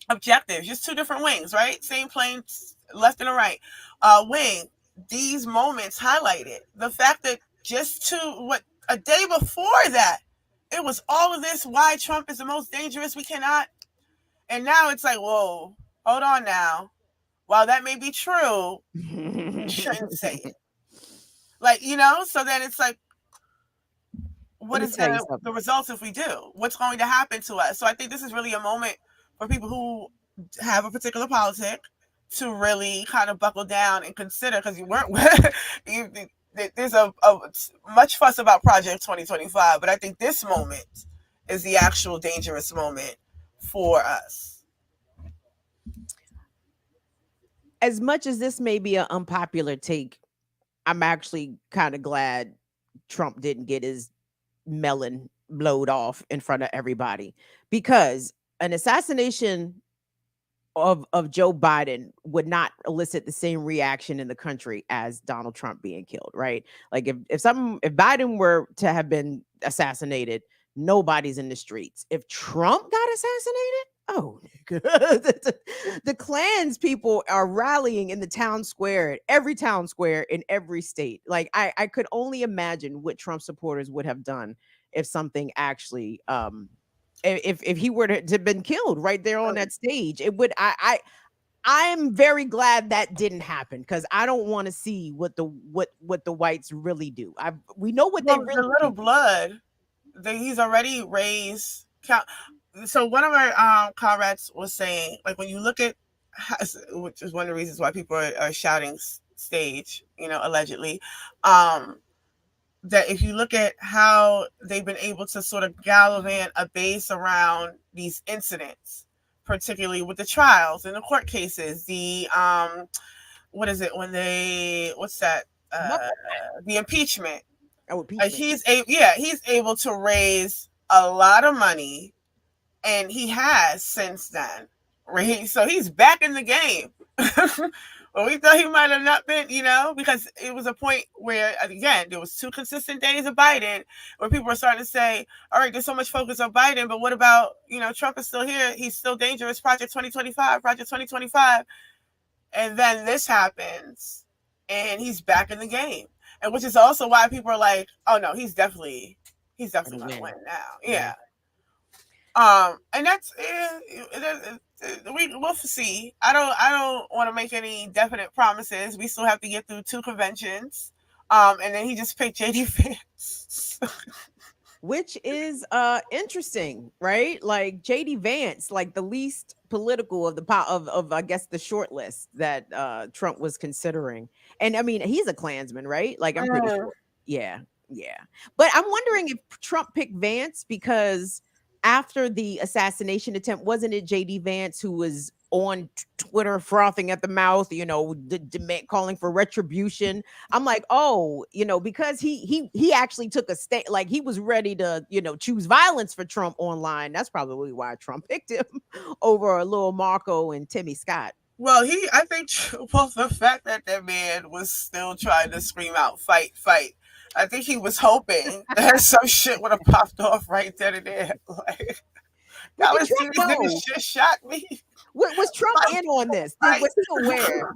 objective, just two different wings, right? Same plane, left and a right wing. These moments highlighted the fact that just a day before that, it was all of this, why Trump is the most dangerous, we cannot. And now it's like, whoa, hold on now. While that may be true, you shouldn't say it. Like, so then it's like, what is the results if we do? What's going to happen to us? So I think this is really a moment for people who have a particular politic to really kind of buckle down and consider, because you weren't there's a much fuss about Project 2025, but I think this moment is the actual dangerous moment for us.
As much as this may be an unpopular take, I'm actually kind of glad Trump didn't get his melon blowed off in front of everybody, because an assassination of Joe Biden would not elicit the same reaction in the country as Donald Trump being killed, right? Like if Biden were to have been assassinated, nobody's in the streets. If Trump got assassinated, oh, the Klans people are rallying in the town square, every town square in every state. Like I could only imagine what Trump supporters would have done if something actually if he were to have been killed right there on that stage. It would I'm very glad that didn't happen, because I don't want to see what the whites really do. We know what they really
the little
do.
blood that he's already raised. So one of our comrades was saying, like, when you look at, which is one of the reasons why people are shouting stage, allegedly, that if you look at how they've been able to sort of gallivant a base around these incidents, particularly with the trials and the court cases, the what is it when what's that? The impeachment.
Oh, impeachment.
He's able to raise a lot of money, and he has since then. Right? So he's back in the game. Well, we thought he might have not been, because it was a point where, again, there was 2 consistent days of Biden where people were starting to say, all right, there's so much focus on Biden, but what about, Trump is still here. He's still dangerous. Project 2025. And then this happens, and he's back in the game. And which is also why people are like, oh, no, he's definitely going to win now. Yeah. And that's we'll see. I don't want to make any definite promises. We still have to get through 2 conventions. And then he just picked JD Vance.
Which is interesting, right? Like JD Vance, like the least political of of I guess the short list that Trump was considering. And I mean, he's a Klansman, right? Like I'm pretty sure. Yeah. But I'm wondering if Trump picked Vance because after the assassination attempt, wasn't it JD Vance who was on Twitter frothing at the mouth, demand, calling for retribution? I'm like, oh, because he actually took a stand, like he was ready to, choose violence for Trump online. That's probably why Trump picked him over a little Marco and Timmy Scott.
Well, I think the fact that man was still trying to scream out, fight. I think he was hoping that some shit would have popped off right then and there. Like, that was these niggas just shot me.
Was Trump in on this? Was he aware?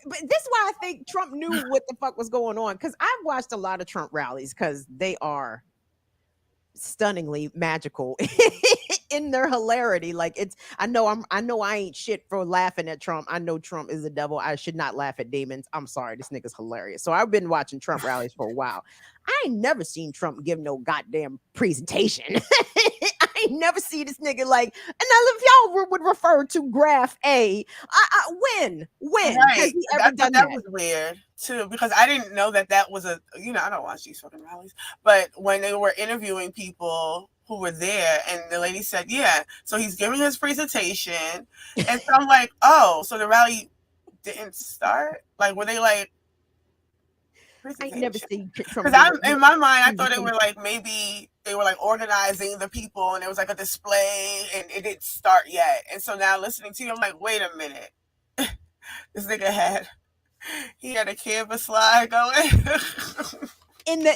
But this is why I think Trump knew what the fuck was going on. Because I've watched a lot of Trump rallies because they are stunningly magical in their hilarity. Like I know I ain't shit for laughing at Trump. I know Trump is the devil. I should not laugh at demons. I'm sorry, this nigga's hilarious. So I've been watching Trump rallies for a while. I ain't never seen Trump give no goddamn presentation. I ain't never see this nigga like, and now if y'all would refer to graph A, when
right.
has he ever done that?
That was weird too, because I didn't know that was a, I don't watch these fucking rallies, but when they were interviewing people who were there, and the lady said, yeah. So he's giving his presentation, and so I'm like, oh, so the rally didn't start? Like, were they like
I ain't never
presentation?
seen Trump
Because
give
I'm
a
in my mind, I thought they
presentation.
were like maybe they were like organizing the people, and there was like a display, and it didn't start yet. And so now listening to you, I'm like, wait a minute, this nigga he had a canvas slide going.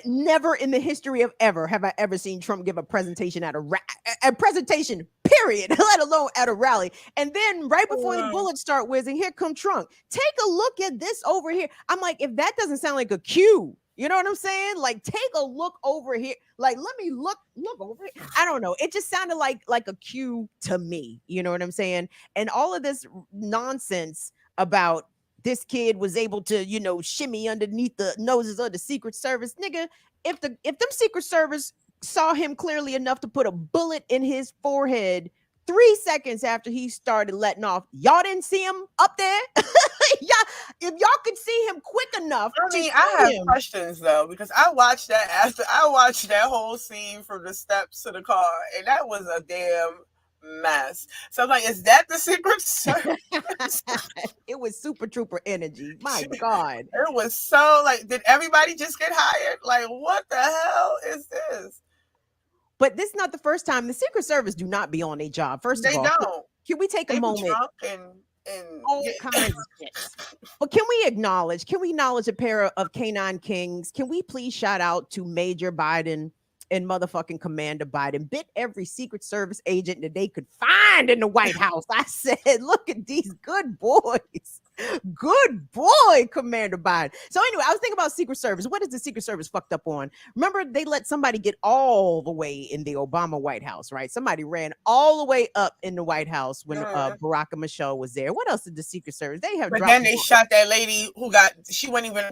Never in the history of ever have I ever seen Trump give a presentation at a presentation, period, let alone at a rally. And then right before the bullets start whizzing, here come Trump. Take a look at this over here. I'm like, if that doesn't sound like a cue, you know what I'm saying? Like, take a look over here. Like, let me look over here. I don't know. It just sounded like a cue to me. You know what I'm saying? And all of this nonsense about this kid was able to, shimmy underneath the noses of the Secret Service. Nigga, if them Secret Service saw him clearly enough to put a bullet in his forehead 3 seconds after he started letting off, y'all didn't see him up there? If y'all could see him quick enough.
I mean, I have questions though, because I watched that whole scene from the steps to the car, and that was a damn mess. So I'm like, is that the Secret Service?
It was Super Trooper energy. My God.
It was so like, did everybody just get hired? Like, what the hell is this?
But this is not the first time. The Secret Service do not be on their job. First of all,
don't.
Can we take a moment?
Drunk and
all kinds of shit. But can we acknowledge a pair of canine kings? Can we please shout out to Major Biden and motherfucking Commander Biden? Bit every Secret Service agent that they could find in the White House. I said, look at these good boys. Good boy, Commander Biden. So anyway, I was thinking about Secret Service. What is the Secret Service fucked up on? Remember, they let somebody get all the way in the Obama White House, right? Somebody ran all the way up in the White House when Barack and Michelle was there. What else did the Secret Service? They have.
But then they shot that lady she wasn't even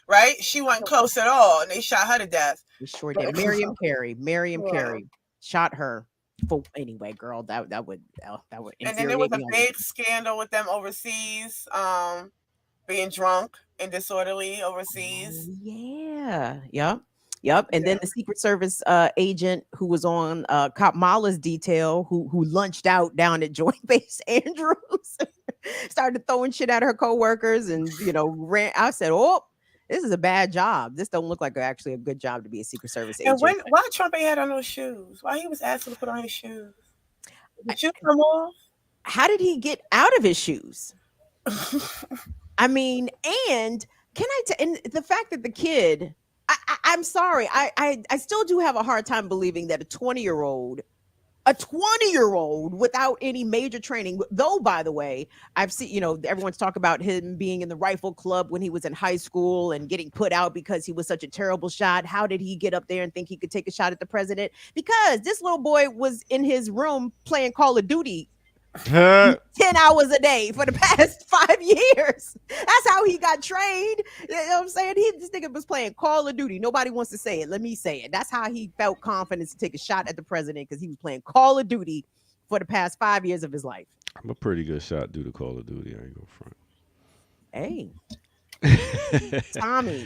right? She wasn't close at all, and they shot her to death.
We sure did. Miriam Carey shot her. Anyway, girl, that would.
And then there was a big scandal with them overseas, being drunk and disorderly overseas.
Yep. And then the Secret Service agent who was on Cop Mala's detail, who lunched out down at Joint Base Andrews, started throwing shit at her coworkers, and ran. I said, "Oh, this is a bad job. This don't look like actually a good job to be a Secret Service agent."
And why Trump ain't had on those shoes? Why he was asking to put on his shoes? Did you come off?
How did he get out of his shoes? I mean, and and the fact that the kid, I'm sorry, I still do have a hard time believing that a 20-year-old without any major training, though, by the way, I've seen, everyone's talking about him being in the rifle club when he was in high school and getting put out because he was such a terrible shot. How did he get up there and think he could take a shot at the president? Because this little boy was in his room playing Call of Duty 10 hours a day for the past 5 years. That's how he got trained. You know what I'm saying? This nigga was playing Call of Duty. Nobody wants to say it. Let me say it. That's how he felt confidence to take a shot at the president, because he was playing Call of Duty for the past 5 years of his life.
I'm a pretty good shot due to Call of Duty. I ain't gonna
front. Hey.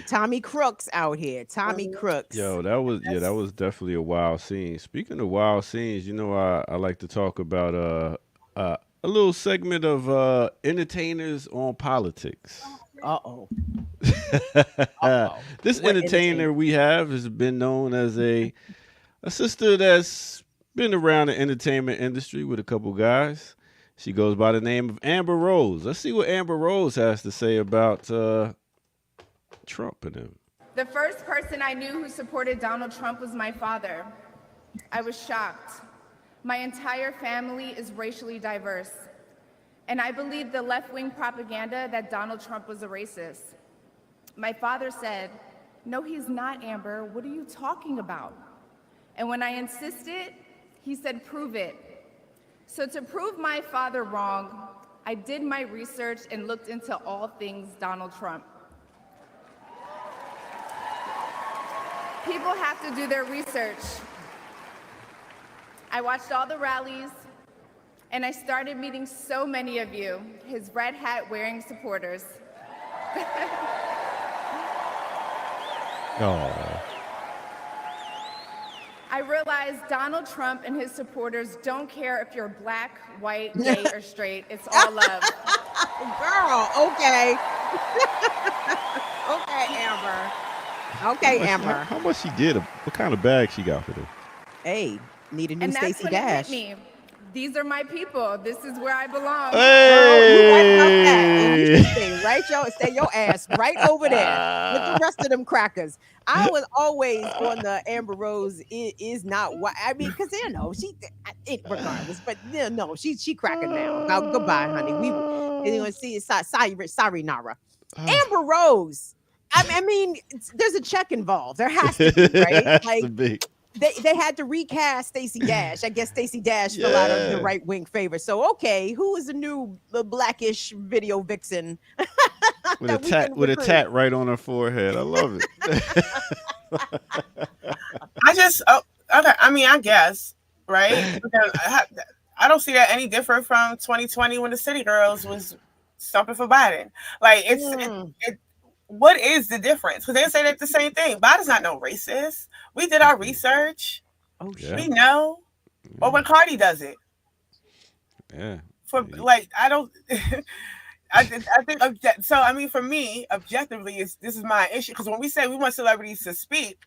Tommy Crooks out here. Tommy Crooks.
Yo, that was definitely a wild scene. Speaking of wild scenes, I like to talk about a little segment of entertainers on politics. This entertainer we have has been known as a sister that's been around the entertainment industry with a couple guys. She goes by the name of Amber Rose. Let's see what Amber Rose has to say about Trump and him.
The first person I knew who supported Donald Trump was my father. I was shocked. My entire family is racially diverse, and I believed the left-wing propaganda that Donald Trump was a racist. My father said, "No, he's not, Amber. What are you talking about?" And when I insisted, he said, "Prove it." So to prove my father wrong, I did my research and looked into all things Donald Trump. People have to do their research. I watched all the rallies, and I started meeting so many of you, his red hat wearing supporters. I realize Donald Trump and his supporters don't care if you're black, white, gay, or straight. It's all love.
Girl, okay. Okay, Amber. Okay, Amber.
How much she get? What kind of bag she got for this?
Hey, need a new
And that's
Stacey
when
Dash.
it hit me. These are my people. This is where I belong.
You right about that. And you should stay your ass right over there with the rest of them crackers. I was always on the Amber Rose is not what I mean, because regardless, but no, she cracking now. Goodbye, honey. You're gonna see it. Sorry, Nara. Amber Rose. I mean, there's a check involved. There has to be, right? Like they had to recast Stacey Dash. I guess Stacey Dash fell out of the right wing favor. So okay, who is the new blackish video vixen?
with a tat right on her forehead. I love it.
Okay. I mean, I guess, right? I don't see that any different from 2020 when the City Girls was stumping for Biden. Like, what is the difference? Because they say that the same thing. Biden's not no racist. We did our research. Oh shit. We know. Or when Cardi does it.
Yeah.
I don't. I think so. I mean, for me, objectively, this is my issue, because when we say we want celebrities to speak,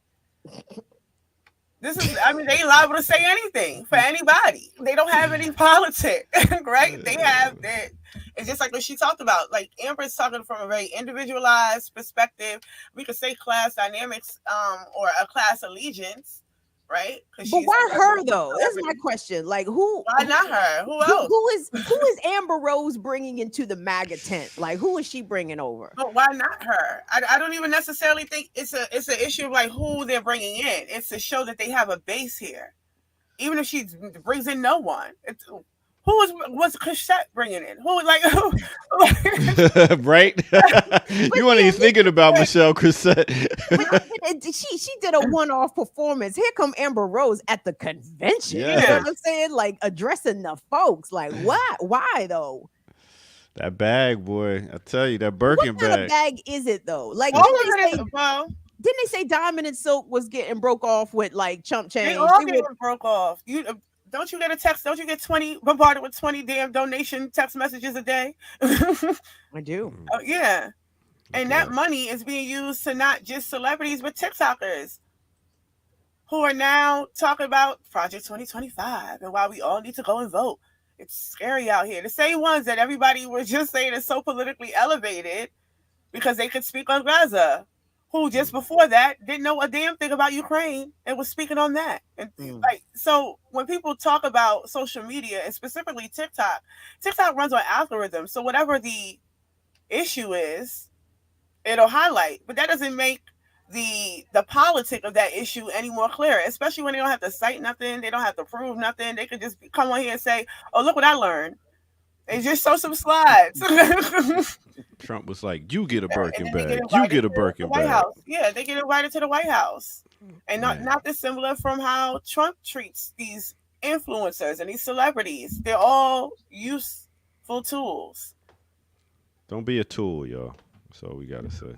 they liable to say anything for anybody. They don't have any politics, right? They have that. It's just like what she talked about. Like, Amber's talking from a very individualized perspective. We could say class dynamics, or a class allegiance, right?
But why her though? That's my question. Like, who?
Why not her? Who else?
Who is Amber Rose bringing into the MAGA tent? Like, who is she bringing over?
But why not her? I don't even necessarily think it's an issue of like who they're bringing in. It's to show that they have a base here, even if she brings in no one. Was Chrisette bringing in?
Right? You weren't even thinking about Michelle Chrisette.
She did a one-off performance. Here come Amber Rose at the convention.
Yes.
You know what I'm saying? Like, addressing the folks. Like, what? Why though?
That bag, boy. I tell you, that Birkin
what kind
bag.
Of bag is it though? Like, didn't they say Diamond and Silk was getting broke off with like chump change?
They all getting broke off. Don't you get a text? Don't you get bombarded with 20 damn donation text messages a day?
I do.
Oh, yeah. And that money is being used to not just celebrities, but TikTokers who are now talking about Project 2025 and why we all need to go and vote. It's scary out here. The same ones that everybody was just saying is so politically elevated because they could speak on Gaza, who just before that didn't know a damn thing about Ukraine and was speaking on that. And so when people talk about social media, and specifically TikTok runs on algorithms. So whatever the issue is, it'll highlight. But that doesn't make the politic of that issue any more clear, especially when they don't have to cite nothing, they don't have to prove nothing. They could just come on here and say, "Oh, look what I learned." And just show some slides.
Trump was like, "You get a Birkin bag. You get a Birkin bag."
House. Yeah, they get invited to the White House, and not dissimilar from how Trump treats these influencers and these celebrities. They're all useful tools.
Don't be a tool, y'all. That's all we gotta say.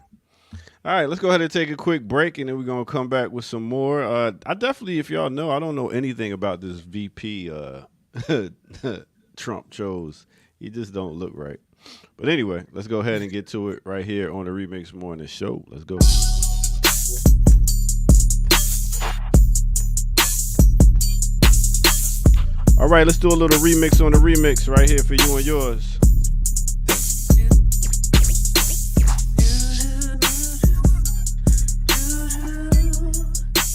All right, let's go ahead and take a quick break, and then we're gonna come back with some more. I definitely, if y'all know, I don't know anything about this VP Trump chose. He just don't look right. But anyway, let's go ahead and get to it right here on the Remix Morning Show. Let's go. All right, let's do a little remix on the remix right here for you and yours.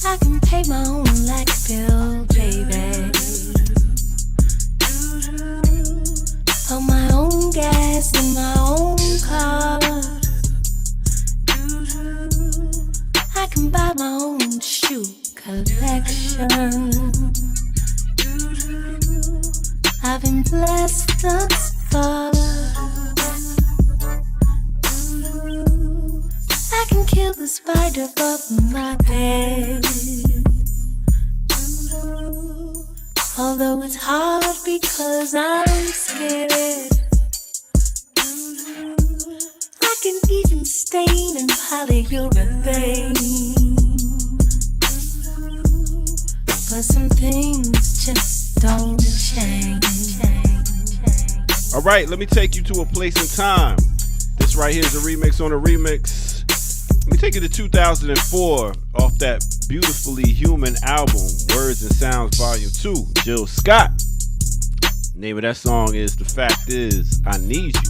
I can pay my own light bill, baby. Put my own gas in my own car. I can buy my own shoe collection. I've been blessed thus far. I can kill the spider above my bed. Although it's hard because I'm scared. I can even stain and polyurethane. but some things just don't change.
All right, let me take you to a place in time. This right here is a remix on a remix. Let me take you to 2004 off that Beautifully Human album, Words and Sounds Volume 2, Jill Scott. Name of that song is The Fact Is I Need You.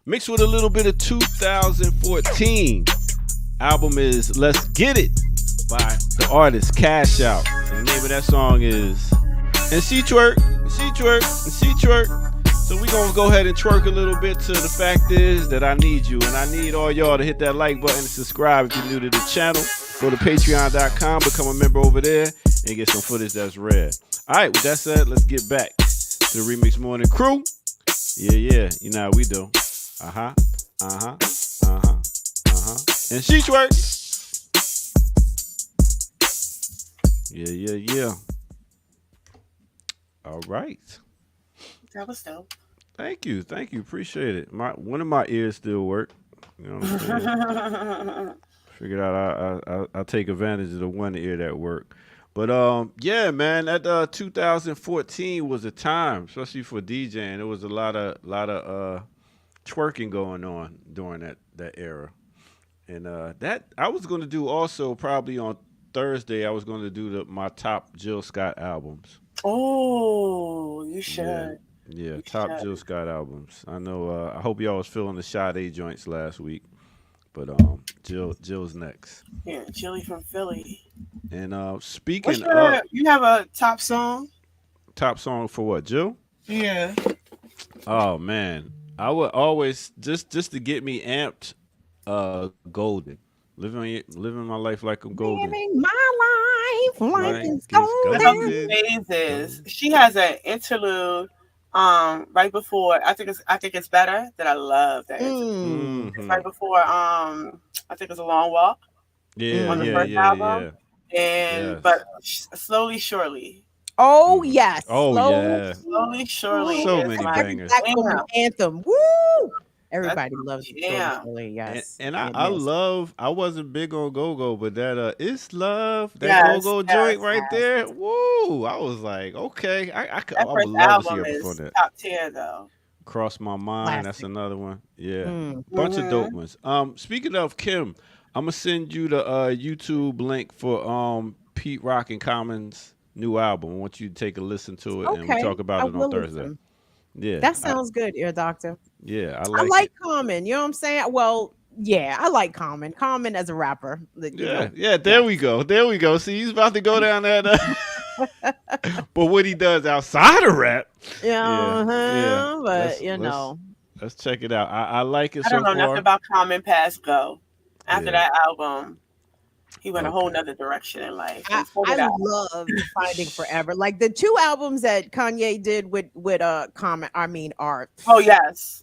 Mixed with a little bit of 2014. Album is Let's Get It by the artist Cash Out. And the name of that song is And She Twerk, and She Twerk, and She Twerk. So we gonna go ahead and twerk a little bit to The Fact Is That I Need You. And I need all y'all to hit that like button and subscribe if you're new to the channel. Go to patreon.com, become a member over there, and get some footage that's rare. All right, with that said, let's get back to the Remix Morning Crew. Yeah, you know how we do. And she twerk. Yeah. All right.
That was dope.
Thank you. Appreciate it. One of my ears still work. You know what I'm saying? Figured out I'll take advantage of the one ear that work. But yeah, man, that 2014 was a time, especially for DJing. There was a lot of twerking going on during that era. And that I was going to do also probably on Thursday. I was going to do my top Jill Scott albums.
Oh, you should.
Yeah, top Jill Scott albums. I know. I hope y'all was feeling the Sade joints last week, but Jill's next.
Yeah, Jilly from Philly.
And speaking of,
you have a top song?
Top song for what, Jill?
Yeah.
Oh man, I would always just to get me amped. Golden. Living my life like I'm golden.
Living my life like it's golden.
Phases. She has an interlude right before I think it's better that I love that interlude. It's right before I think it's A Long Walk. On the first album. And but slowly surely.
Oh yes.
Slowly surely.
So many bangers.
Anthem. Woo! Everybody loves it. Yes.
And I wasn't big on Go-Go, but that It's Love, that Go-Go joint right there. Woo! I was like, okay. I would love to see her perform that.
Top tier though.
Cross My Mind,
Classic.
That's another one. Yeah. Bunch of dope ones. Speaking of Kim, I'm gonna send you the YouTube link for Pete Rock and Common's new album. I want you to take a listen to it and we talk about it on Thursday.
Listen.
Yeah.
That sounds good, Ear Doctor.
Yeah,
I like Common. You know what I'm saying? Well, yeah, I like Common. Common as a rapper.
There we go. See, he's about to go down that. But what he does outside of rap.
But
let's check it out. I like it so far.
I don't know nothing about Common past Go. After that album, he went a whole nother direction in life.
I love Finding Forever. Like the two albums that Kanye did with Common, are
yes.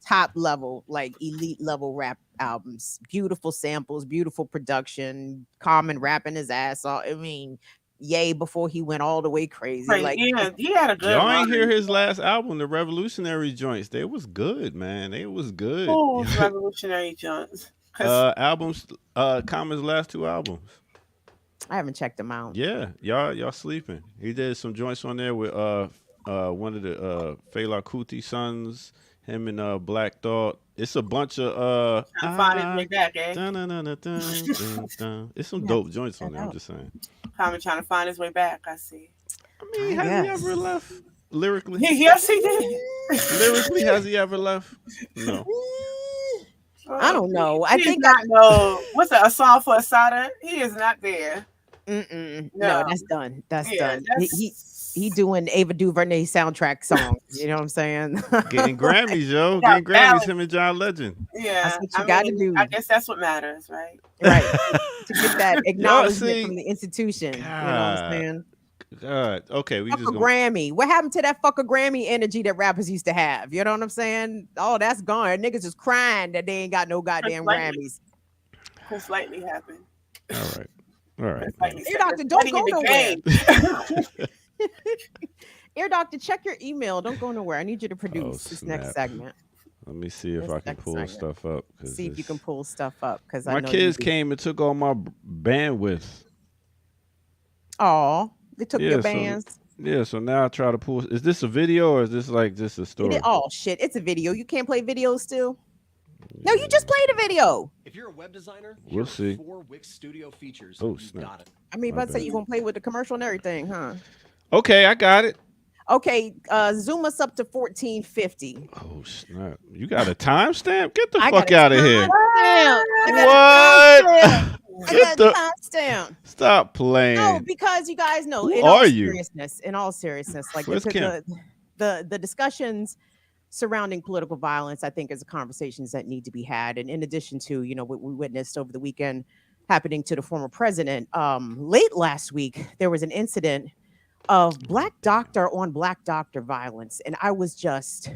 Top level, like elite level rap albums. Beautiful samples, beautiful production, Common rapping his ass off. I mean, Ye before he went all the way crazy. Like
he had a good
y'all
run.
ain't hear his last album, the Revolutionary Joints. They was good, man. They was good.
Oh, Revolutionary Joints.
Albums, Common's last two albums.
I haven't checked them out.
Yeah, y'all sleeping. He did some joints on there with one of the Fela Kuti sons, him and Black Thought. It's a bunch of
find his way back, eh?
It's some dope joints on there. I'm just saying.
Common trying to find his way back. I see.
I mean, has he ever left lyrically?
Yes, he did.
Lyrically, has he ever left? No.
I don't know.
I think not know. What's a song for Asada? He is not there.
No, that's done. That's done. He doing Ava DuVernay soundtrack songs. You know what I'm saying?
Getting Grammys, yo. Getting Grammys, him and John Legend.
Yeah.
That's what you got to do.
I guess that's what matters, right?
Right. To get that acknowledgement from the institution.
God.
You know what I'm saying?
God. Okay, we just
Grammy. What happened to that fucker Grammy energy that rappers used to have? You know what I'm saying? Oh, that's gone. Niggas is crying that they ain't got no goddamn Grammys.
Just slightly happened.
All right.
Ear Doctor, don't go nowhere. Ear Doctor, check your email. Don't go nowhere. I need you to produce this next segment.
Let me see if I can pull stuff up.
See if you can pull stuff up. Because
my kids came and took all my bandwidth.
Oh, they took your
Yeah, so
bands.
so now I try to pull. Is this a video or is this like just a story?
Oh shit, it's a video. You can't play videos still. No, you just played a video.
If you're a web designer,
We'll see.
4 Wix Studio features.
Oh,
You
snap.
got it.
I mean,
My
about to say
bad.
you're gonna play with the commercial and everything, huh?
Okay, I got it.
Okay, zoom us up to 1450.
Oh snap! You got a timestamp? Get the
I
fuck
got a
out of here!
timestamp.
What?
I
Get
got
the
a timestamp.
stop
No,
playing.
because you guys know,
Who
in all
are you?
seriousness, like
Where's Kim?
the discussions surrounding political violence, I think, is conversations that need to be had. And in addition to, what we witnessed over the weekend happening to the former president, late last week, there was an incident of black doctor on black doctor violence. And I was just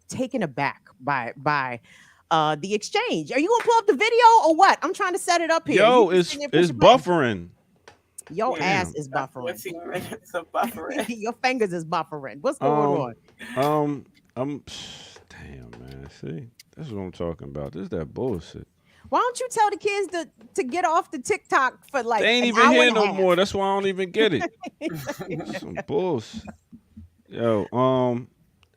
taken aback by the exchange. Are you gonna pull up the video or what? I'm trying to set it up here.
Yo,
You
it's
sitting there
it's
pushing buttons.
buffering.
Your
Yeah.
ass is
That's
buffering.
14 minutes of buffering.
Your fingers is buffering. What's going on?
Damn, man. See, that's what I'm talking about. This is that bullshit.
Why don't you tell the kids to get off the TikTok for like
They ain't
an
even
hour
here
and a
no
half?
more. That's why I don't even get it. Some bullshit. Yo,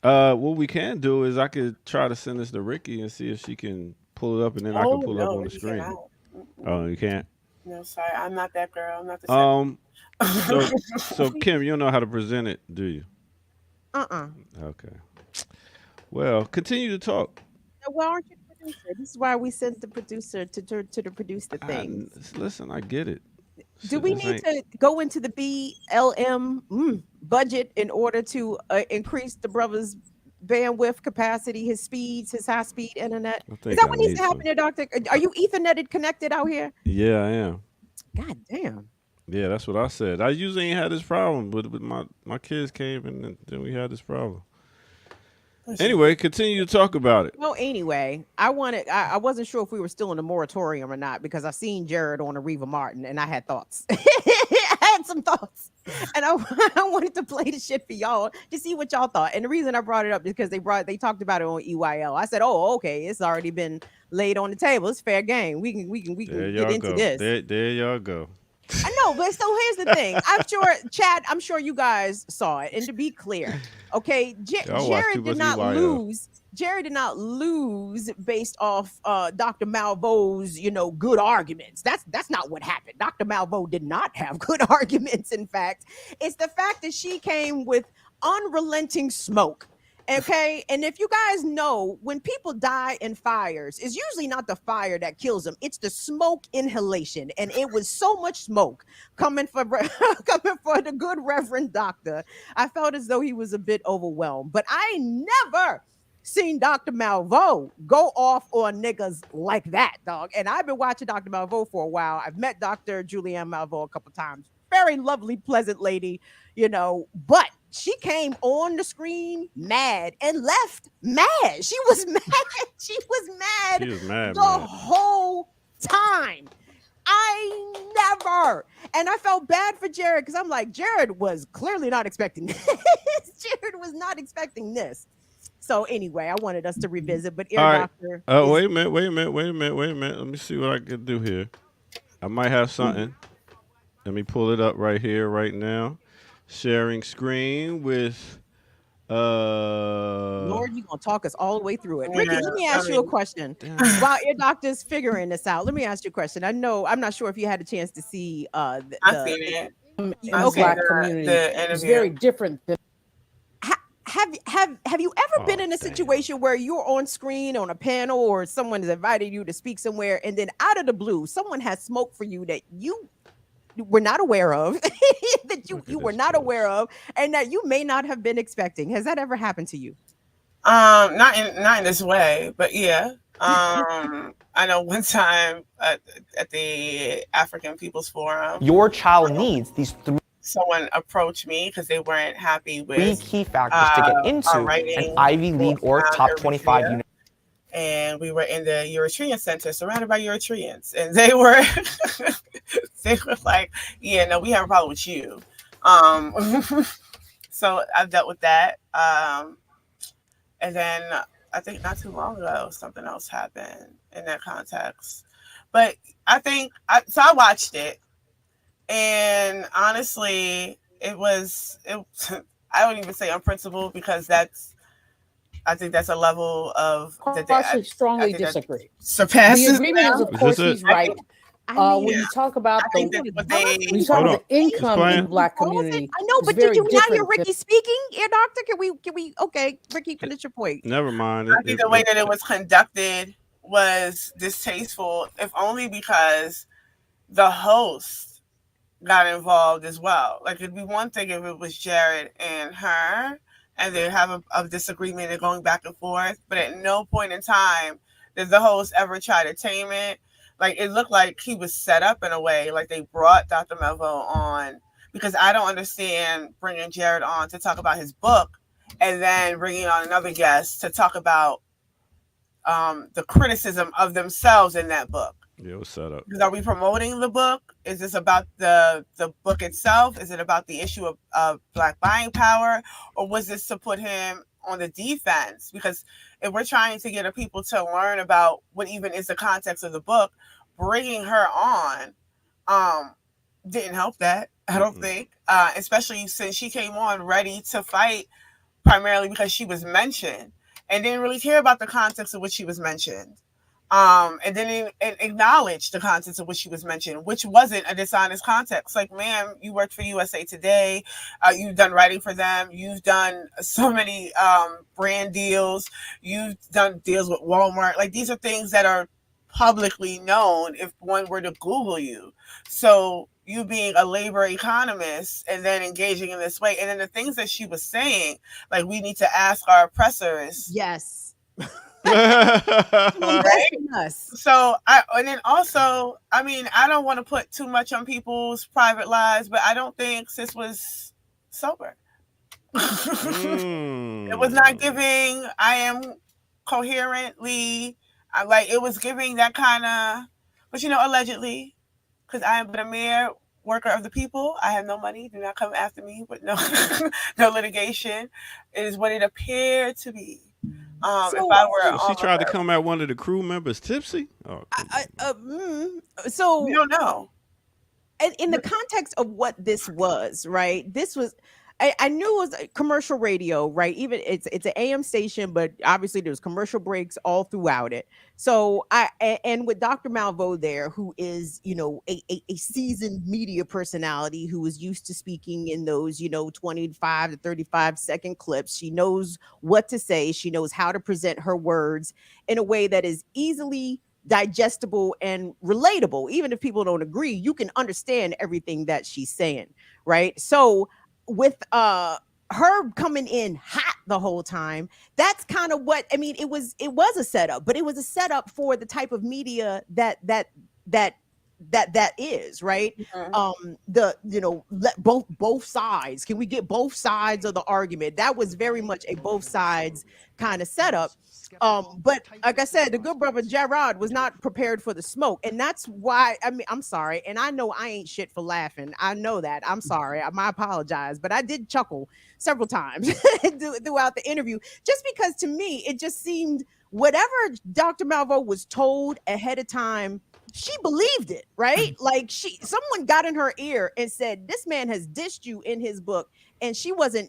what we can do is I could try to send this to Ricky and see if she can pull it up, and then I can pull it up on the
you
screen.
cannot.
Oh, you can't.
No, sorry, I'm not that girl. I'm not the
So Kim, you don't know how to present it, do you? Okay. Well, continue to talk.
Why aren't you the producer? This is why we sent the producer to produce the thing.
Listen, I get it.
Do we
This
need
ain't-
to go into the BLM budget in order to increase the brother's bandwidth capacity, his speeds, his high speed internet?
I
Is
think
that
I
what needs
need
to happen
to.
there, Doctor? Are you Ethernetted connected out here?
Yeah, I am.
God damn.
Yeah, that's what I said. I usually ain't had this problem, but my kids came and then we had this problem. Anyway, continue to talk about it.
Well, anyway, I wasn't sure if we were still in the moratorium or not because I seen Jared on Areva Martin and I had thoughts. I had some thoughts. And I wanted to play the shit for y'all to see what y'all thought. And the reason I brought it up is because they talked about it on EYL. I said, oh, okay, it's already been laid on the table. It's fair game. We can
There
get
y'all
into
go.
this.
There y'all go.
I know, but so here's the thing. I'm sure you guys saw it. And to be clear, okay,
Y'all watch too
Jared did
much
not
EYL.
lose. Jared did not lose based off Dr. Malvo's, good arguments. That's not what happened. Dr. Malvo did not have good arguments. In fact, it's the fact that she came with unrelenting smoke. Okay, and if you guys know, when people die in fires, it's usually not the fire that kills them; it's the smoke inhalation. And it was so much smoke coming for the good Reverend Doctor. I felt as though he was a bit overwhelmed. But I never seen Dr. Malvo go off on niggas like that, dog. And I've been watching Dr. Malvo for a while. I've met Dr. Julianne Malvo a couple times. Very lovely, pleasant lady, but she came on the screen mad and left mad. She was mad. She was mad the whole time. I never. And I felt bad for Jared because I'm like, Jared was clearly not expecting this. Jared was not expecting this. So anyway, I wanted us to revisit, but
Doctor. Oh, wait a minute. Let me see what I can do here. I might have something. Let me pull it up right here, right now. Sharing screen with
Lord, you gonna talk us all the way through it. Ricky, let me ask you a question. While your doctor's figuring this out, let me ask you a question. I'm not sure if you had a chance to see
I seen it.
Okay.
The
It's very different than
Have you ever been in a situation where you're on screen on a panel or someone has invited you to speak somewhere and then out of the blue someone has smoked for you that you were not aware of, that you were not aware of, and that you may not have been expecting? Has that ever happened to you?
Not in this way, but yeah. I know one time at the African People's Forum,
Your child needs these
someone approached me because they weren't happy with
3 key factors to get into an Ivy League or top 25 university.
And we were in the Eritrean Center, surrounded by Eritreans, and they were like, "Yeah, no, we have a problem with you." So I've dealt with that, and then I think not too long ago, something else happened in that context. But I think I watched it, And honestly, it I don't even say unprincipled, because I think that's a level of
Partially strongly
think that
disagree. The
surpasses
agreement is,
now.
of course, he's right. When
Yeah.
you talk about
I think that what they
when you talk about the income in the black
Pause it.
community,
I know,
it's
but did
very
you not hear
different
Ricky speaking? Ear doctor, can we? Okay, Ricky, finish your point.
Never mind.
I think the way that it was conducted was distasteful, if only because the host got involved as well. Like, it'd be one thing if it was Jared and her, and they have a disagreement and going back and forth, but at no point in time did the host ever try to tame it. Like, it looked like he was set up in a way, like they brought Dr. Melvo on, because I don't understand bringing Jared on to talk about his book and then bringing on another guest to talk about the criticism of themselves in that book.
Yeah, it was set up.
Because are we promoting the book? Is this about the book itself? Is it about the issue of Black buying power? Or was this to put him on the defense? Because if we're trying to get people to learn about what even is the context of the book, bringing her on didn't help that, I don't think. Especially since she came on ready to fight, primarily because she was mentioned, and didn't really care about the context of which she was mentioned. And then acknowledge the context of which she was mentioned, which wasn't a dishonest context. Like, ma'am, you worked for USA Today, you've done writing for them, you've done so many brand deals, you've done deals with Walmart. Like, these are things that are publicly known if one were to Google you. So you being a labor economist and then engaging in this way, and then the things that she was saying, like, we need to ask our oppressors.
Yes.
Right? So and then also, I mean, I don't want to put too much on people's private lives, but I don't think sis was sober. It was not giving I am coherently, it was giving that kind of, but allegedly, because I am but a mere worker of the people. I have no money. Do not come after me with no litigation. It is what it appeared to be. If I were,
she tried to come at one of the crew members tipsy. Oh,
so
we don't know.
And in the context of what this was, right? This was, I knew it was commercial radio, right? Even it's an AM station, but obviously there's commercial breaks all throughout it. So and with Dr. Malveaux there, who is, a seasoned media personality who is used to speaking in those, 25 to 35-second clips. She knows what to say. She knows how to present her words in a way that is easily digestible and relatable. Even if people don't agree, you can understand everything that she's saying, right? So with her coming in hot the whole time, that's kind of what I mean. It was a setup, but it was a setup for the type of media that is, right. Let both sides, can we get both sides of the argument? That was very much a both sides kind of setup. But like I said, the good brother Gerard was not prepared for the smoke, and that's why, I mean, I'm sorry, and I know I ain't shit for laughing. I know that. I'm sorry. I apologize, but I did chuckle several times throughout the interview, just because to me it just seemed whatever Dr. Malveaux was told ahead of time, she believed it, right? Like someone got in her ear and said, this man has dissed you in his book, and she wasn't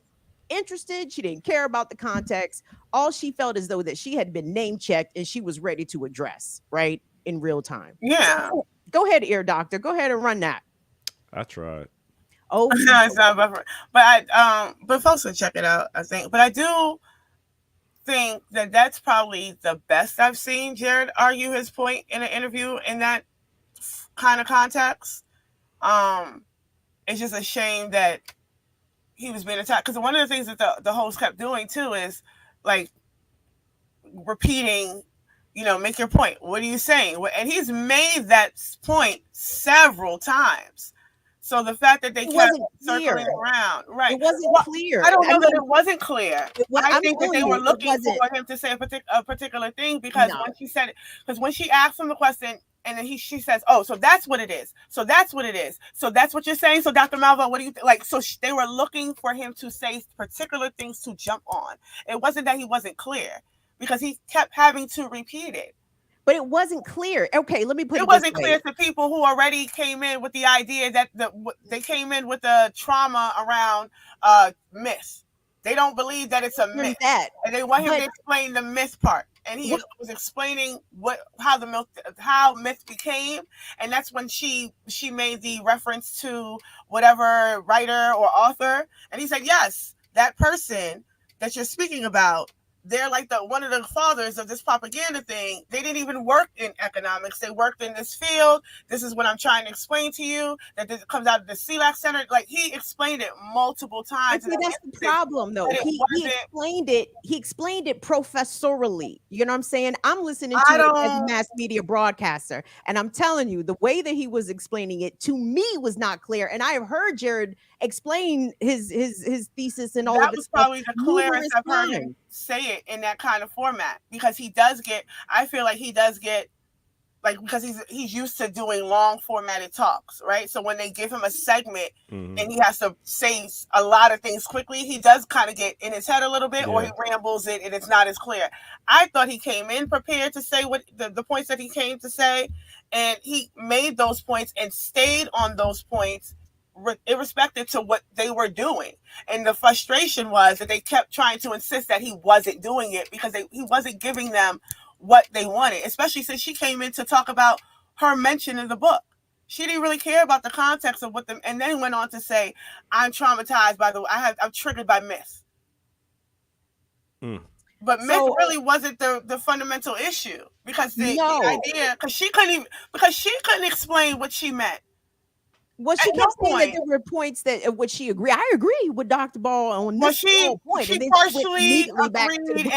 interested. She didn't care about the context. All she felt as though that she had been name checked and she was ready to address, right, in real time.
Yeah.
So, go ahead, ear doctor. Go ahead and run that.
I tried.
Oh,
no, it's not buffer. But folks will check it out, I think. But I do think that that's probably the best I've seen Jared argue his point in an interview in that kind of context. It's just a shame that he was being attacked, because one of the things that the host kept doing too is like repeating, make your point. What are you saying? And he's made that point several times. So the fact that they kept circling around, right?
It wasn't clear.
I don't know that it wasn't clear. I think that they were looking for him to say a particular thing, because when she said it, because when she asked him the question, and then she says, "Oh, so that's what it is. So that's what it is. So that's what you're saying. So Dr. Malveaux, what do you like?" So they were looking for him to say particular things to jump on. It wasn't that he wasn't clear, because he kept having to repeat it.
But it wasn't clear. Okay, let me put it.
It wasn't
this
clear
way.
to people who already came in with the idea that they came in with the trauma around myth. They don't believe that it's a myth, and they want him to explain the myth part. And he was explaining how myth became, and that's when she made the reference to whatever writer or author, and he said, yes, that person that you're speaking about, they're like one of the fathers of this propaganda thing. They didn't even work in economics. They worked in this field. This is what I'm trying to explain to you, that this comes out of the CELAC Center. Like, he explained it multiple times.
See, that's the problem, though. He explained it professorially. You know what I'm saying? I'm listening to it as a mass media broadcaster, and I'm telling you, the way that he was explaining it to me was not clear. And I have heard Jared explain his thesis and all of it.
That was probably the clearest I've heard him say it in that kind of format, because I feel like he does get, like, because he's used to doing long formatted talks, right? So when they give him a segment and he has to say a lot of things quickly, he does kind of get in his head a little bit, or he rambles it and it's not as clear. I thought he came in prepared to say what the points that he came to say, and he made those points and stayed on those points irrespective to what they were doing. And the frustration was that they kept trying to insist that he wasn't doing it because he wasn't giving them what they wanted, especially since she came in to talk about her mention in the book. She didn't really care about the context of and then went on to say, I'm traumatized by I'm triggered by myth. But myth really wasn't the fundamental issue, because the idea, because she couldn't explain what she meant.
Well, she kept saying that there were points that would she agree. I agree with Dr. Ball on this point.
She partially agreed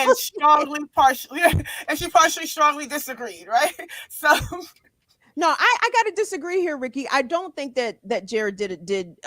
and she partially strongly disagreed, right? So
no, I got to disagree here, Ricky. I don't think that Jared did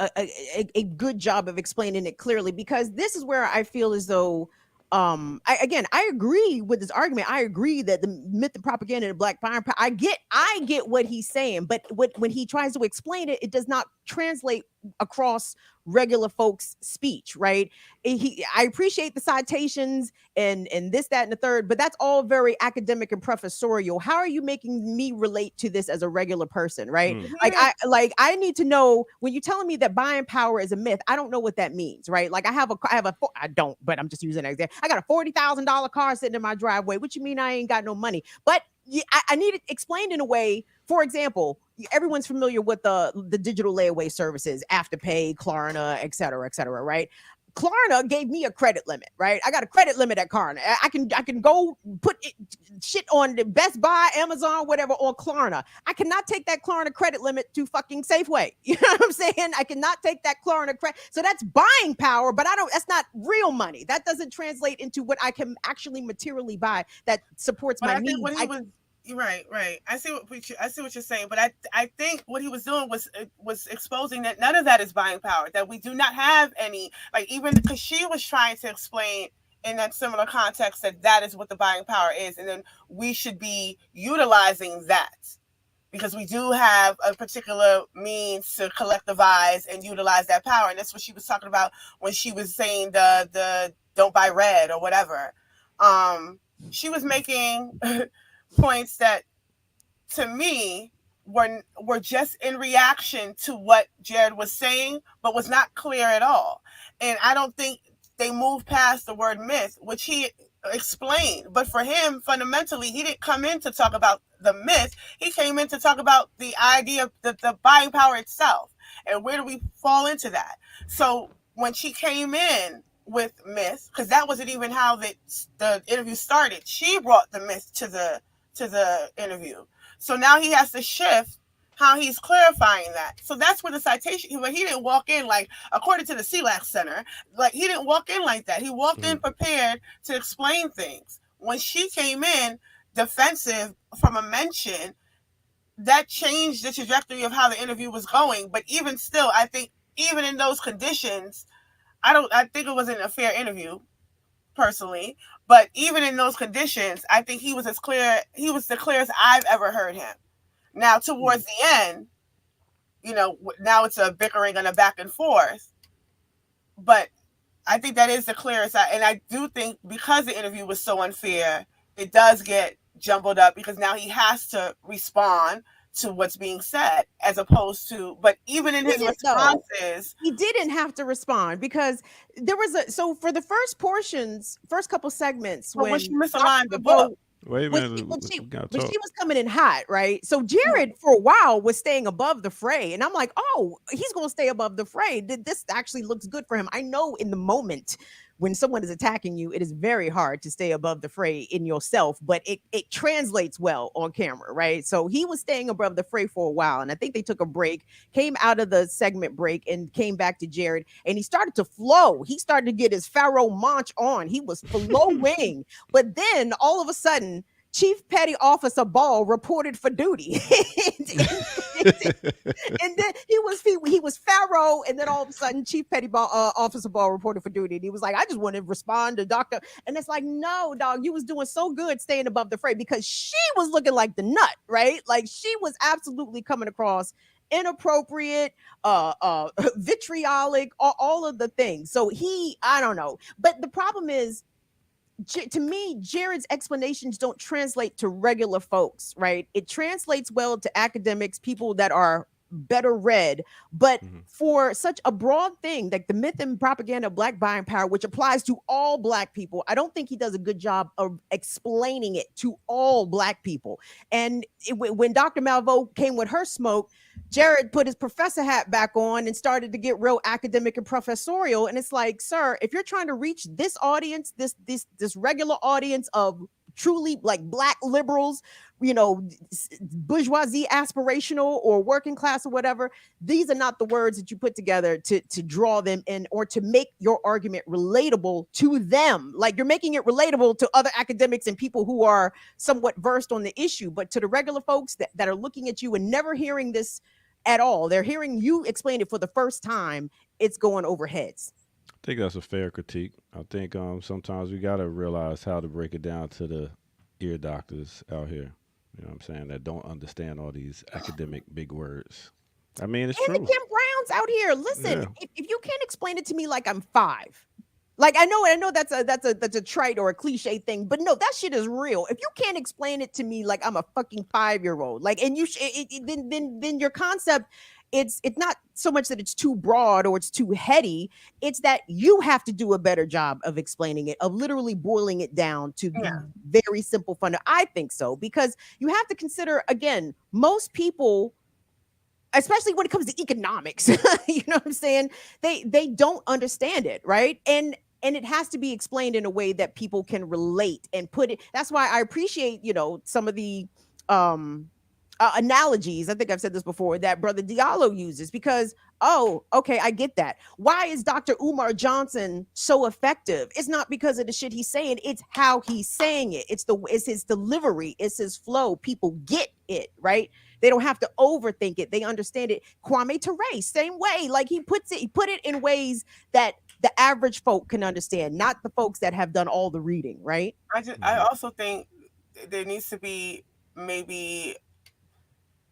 a good job of explaining it clearly, because this is where I feel as though I agree with this argument. I agree that the myth and propaganda and Black Power, I get what he's saying, but when he tries to explain it, it does not translate across regular folks' speech, right? I appreciate the citations and this, that, and the third, but that's all very academic and professorial. How are you making me relate to this as a regular person, right? I need to know, when you're telling me that buying power is a myth, I don't know what that means, right? Like, I don't, but I'm just using that example. I got a $40,000 car sitting in my driveway. What you mean I ain't got no money? But I need it explained in a way. For example, everyone's familiar with the digital layaway services, Afterpay, Klarna, et cetera, right? Klarna gave me a credit limit, right? I got a credit limit at Klarna. I can go put shit on the Best Buy, Amazon, whatever, on Klarna. I cannot take that Klarna credit limit to fucking Safeway. You know what I'm saying? I cannot take that Klarna credit. So that's buying power, but that's not real money. That doesn't translate into what I can actually materially buy that supports my needs.
Right. I see what you're saying, but I think what he was doing was exposing that none of that is buying power. That we do not have any, like, even because she was trying to explain in that similar context that is what the buying power is, and then we should be utilizing that because we do have a particular means to collectivize and utilize that power, and that's what she was talking about when she was saying the don't buy red or whatever. She was making points that to me were just in reaction to what Jared was saying, but was not clear at all. And I don't think they moved past the word myth, which he explained. But for him, fundamentally, he didn't come in to talk about the myth. He came in to talk about the idea of the buying power itself. And where do we fall into that? So when she came in with myth, because that wasn't even how the interview started, she brought the myth to the interview. So now he has to shift how he's clarifying that. So that's where the citation, but he didn't walk in like, according to the CELAC Center, like, he didn't walk in like that. He walked in prepared to explain things. When she came in defensive from a mention, that changed the trajectory of how the interview was going. But even still, I think even in those conditions, I think it wasn't a fair interview, personally. But even in those conditions, I think he was the clearest I've ever heard him. Now, towards the end, now it's a bickering and a back and forth. But I think that is the clearest. And I do think because the interview was so unfair, it does get jumbled up because now he has to respond to what's being said as opposed to, but even in his responses,
he didn't have to respond because there was so for the first couple segments when
she misaligned the book.
Wait a minute.
But she was coming in hot, right? So Jared, for a while, was staying above the fray. And I'm like, oh, he's going to stay above the fray. This actually looks good for him. I know in the moment when someone is attacking you, it is very hard to stay above the fray in yourself, but it translates well on camera, right? So he was staying above the fray for a while. And I think they took a break, came out of the segment break and came back to Jared. And he started to flow. He started to get his Pharaoh Monch on. He was flowing. But then all of a sudden, Chief Petty Officer Ball reported for duty. And then he was Pharaoh, and then all of a sudden Chief Petty Officer Ball reported for duty. And he was like, I just want to respond to Dr. And it's like, no, dog, you was doing so good staying above the fray because she was looking like the nut, right? Like she was absolutely coming across inappropriate, vitriolic, all of the things. So I don't know. But the problem is, to me, Jared's explanations don't translate to regular folks, right? It translates well to academics, people that are better read, but for such a broad thing like the myth and propaganda of Black buying power, which applies to all Black people, I don't think he does a good job of explaining it to all Black people. And when Dr. Malveaux came with her smoke, Jared put his professor hat back on and started to get real academic and professorial. And it's like, sir, if you're trying to reach this audience, this regular audience of truly like Black liberals, you know, bourgeoisie aspirational or working class or whatever, these are not the words that you put together to draw them in or to make your argument relatable to them. Like you're making it relatable to other academics and people who are somewhat versed on the issue, but to the regular folks that are looking at you and never hearing this at all, they're hearing you explain it for the first time, it's going over heads.
I think that's a fair critique. I think sometimes we got to realize how to break it down to the ear doctors out here. You know what I'm saying? That don't understand all these academic big words. I mean, it's
and
true.
And the Kim Browns out here, listen, if you can't explain it to me like I'm 5, like I know that's a trite or a cliche thing, but no, that shit is real. If you can't explain it to me like I'm a fucking 5-year-old, like, and you then your concept, it's not so much that it's too broad or it's too heady. It's that you have to do a better job of explaining it, of literally boiling it down to the very simple fun. I think so, because you have to consider, again, most people, especially when it comes to economics, you know what I'm saying? They don't understand it, right? And it has to be explained in a way that people can relate and put it. That's why I appreciate, you know, some of the analogies. I think I've said this before that Brother Diallo uses, because, oh, okay, I get that. Why is Dr. Umar Johnson so effective? It's not because of the shit he's saying. It's how he's saying it. It's his delivery. It's his flow. People get it, right? They don't have to overthink it. They understand it. Kwame Ture, same way. Like he put it in ways that the average folk can understand, not the folks that have done all the reading, right?
I also think there needs to be maybe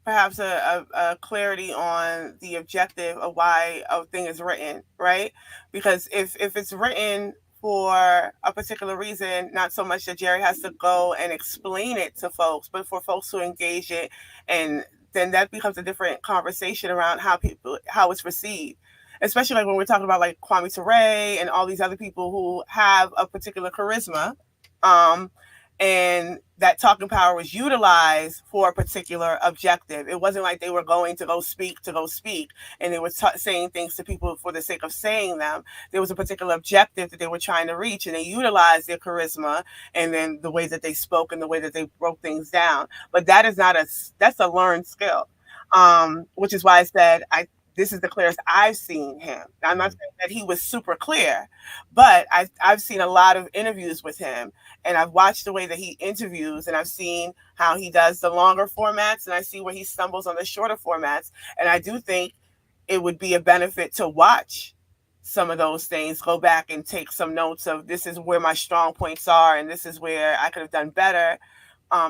perhaps a clarity on the objective of why a thing is written, right? Because if it's written for a particular reason, not so much that Jerry has to go and explain it to folks, but for folks to engage it, and then that becomes a different conversation around how it's received. Especially like when we're talking about like Kwame Ture and all these other people who have a particular charisma, and that talking power was utilized for a particular objective. It wasn't like they were going to go speak, and they were saying things to people for the sake of saying them. There was a particular objective that they were trying to reach, and they utilized their charisma and then the way that they spoke and the way that they broke things down. But that is that's a learned skill, which is why I said this is the clearest I've seen him. I'm not saying that he was super clear, but I've seen a lot of interviews with him, and I've watched the way that he interviews, and I've seen how he does the longer formats, and I see where he stumbles on the shorter formats. And I do think it would be a benefit to watch some of those things, go back and take some notes of this is where my strong points are, and this is where I could have done better.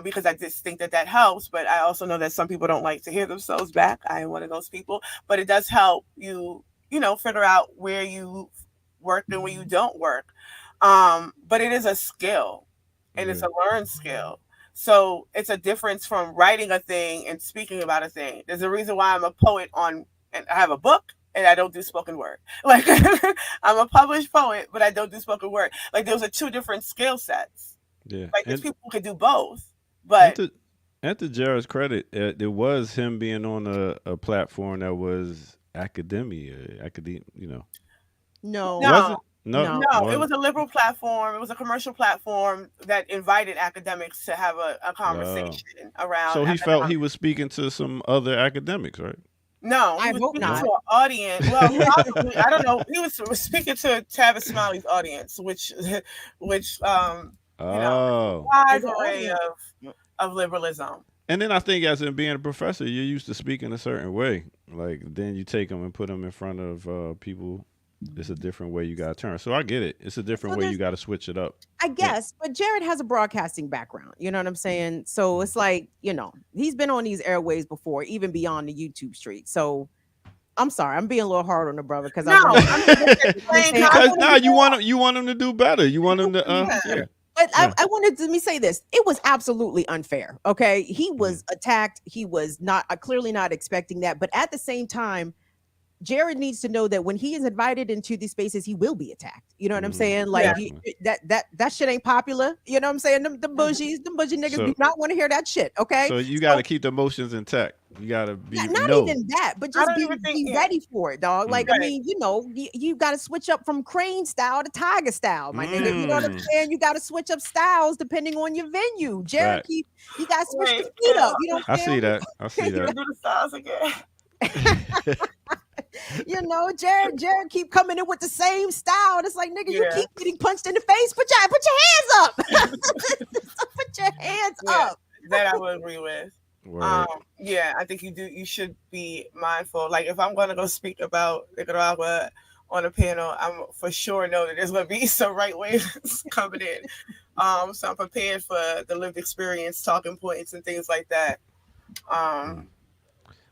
Because I just think that helps, but I also know that some people don't like to hear themselves back. I am one of those people, but it does help you figure out where you work and where you don't work. But it is a skill, and it's a learned skill. So it's a difference from writing a thing and speaking about a thing. There's a reason why I'm a poet and I have a book and I don't do spoken word. Like I'm a published poet, but I don't do spoken word. Like those are two different skill sets.
Yeah.
Like there's people who could do both, but
and to Jared's credit, it was him being on a platform that was
No.
Was it?
No, it was a liberal platform. It was a commercial platform that invited academics to have a conversation around.
So he felt he was speaking to some other academics, right?
No, he was speaking to an audience. Well, probably, I don't know. He was speaking to Tavis Smiley's audience, which wide array of liberalism.
And then I think, as in being a professor, you're used to speaking a certain way. Like then you take them and put them in front of people. It's a different way you got to turn. So I get it. It's a different way you got to switch it up.
I guess, but Jared has a broadcasting background. You know what I'm saying? So it's like, he's been on these airways before, even beyond the YouTube street. So I'm sorry, I'm being a little hard on the brother because
you want him to do better. You want him to
But I wanted to say this. It was absolutely unfair. Okay. He was attacked. He was clearly not expecting that. But at the same time, Jared needs to know that when he is invited into these spaces, he will be attacked. You know what I'm saying? Like that shit ain't popular. You know what I'm saying? The bougie niggas do not want to hear that shit. Okay.
So you got to keep the emotions intact. You got to be
not even that, but just be ready for it, dog. Like I mean, you got to switch up from crane style to tiger style, my nigga. You know what I'm saying? You got to switch up styles depending on your venue. Jared, you got to switch the feet up. You know what
I see that.
Do the styles again.
Jared keep coming in with the same style. It's like, nigga, you keep getting punched in the face. Put your hands up. Put your hands up.
That I would agree with. I think you should be mindful. Like if I'm gonna go speak about Nicaragua on a panel, I'm for sure know that there's gonna be some right wingers coming in. So I'm prepared for the lived experience, talking points, and things like that.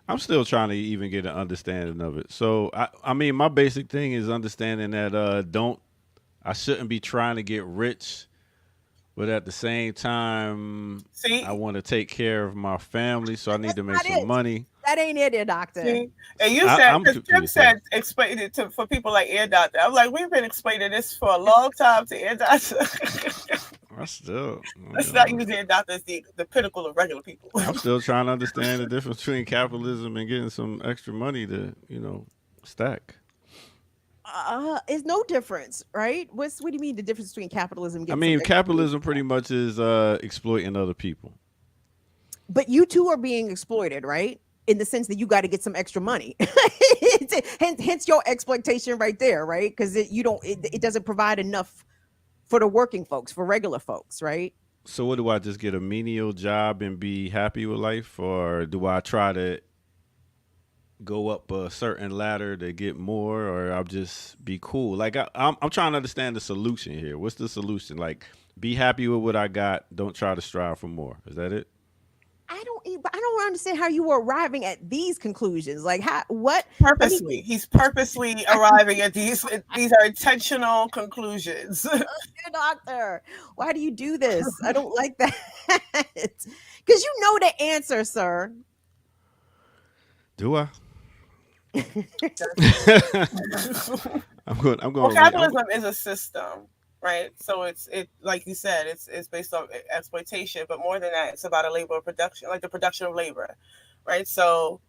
I'm still trying to even get an understanding of it. So I mean, my basic thing is understanding that I shouldn't be trying to get rich, but at the same time, I want to take care of my family, so I need to make some money.
That ain't it, Ear Doctor.
And you said, Tim said, explain it for people like Ear Doctor. I'm like, we've been explaining this for a long time to Ear Doctor. Let's not use Ear Doctor as the pinnacle of regular people.
I'm still trying to understand the difference between capitalism and getting some extra money to, stack.
It's no difference, right? What do you mean the difference between capitalism?
Capitalism pretty much is exploiting other people.
But you two are being exploited, right? In the sense that you got to get some extra money. hence your exploitation right there, right? Because it doesn't provide enough for the working folks, for regular folks, right?
So what do I just get a menial job and be happy with life, or do I try to go up a certain ladder to get more, or I'll just be cool? Like I'm trying to understand the solution here. What's the solution? Like, be happy with what I got. Don't try to strive for more. Is that it?
I don't understand how you were arriving at these conclusions. Like, what?
Purposely, he's purposely arriving at these. These are intentional conclusions.
Doctor, why do you do this? I don't like that. Because you know the answer, sir.
Do I? I'm going.
Well, capitalism is a system, right? So it's like you said, it's based on exploitation, but more than that, it's about a labor production, like the production of labor, right? So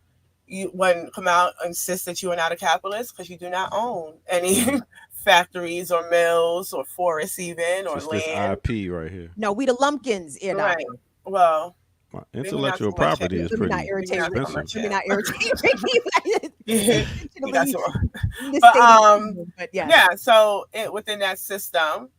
you come out and insist that you are not a capitalist because you do not own any factories or mills or forests even or
it's
land.
This IP right here.
No, we the lumpkins,
right? Well.
Intellectual property is pretty expensive.
Not irritating.
So within that system,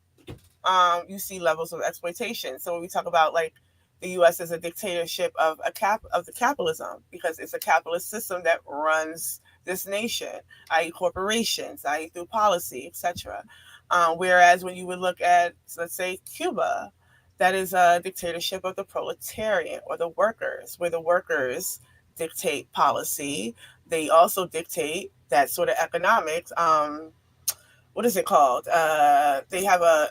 you see levels of exploitation. So when we talk about like the U.S. as a dictatorship of the capitalism, because it's a capitalist system that runs this nation, i.e. corporations, i.e. through policy, etc. Whereas when you would look at, let's say, Cuba, that is a dictatorship of the proletariat or the workers, where the workers dictate policy. They also dictate that sort of economics. what is it called? They have a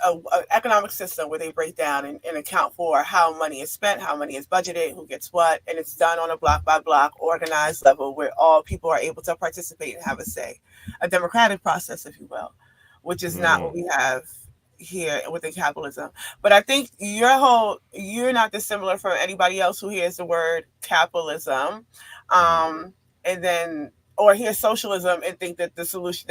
economic system where they break down and account for how money is spent, how money is budgeted, who gets what, and it's done on a block by block organized level where all people are able to participate and have a say, a democratic process, if you will, which is not what we have here within capitalism. But I think you're not dissimilar from anybody else who hears the word capitalism, and then or hear socialism and think that the solution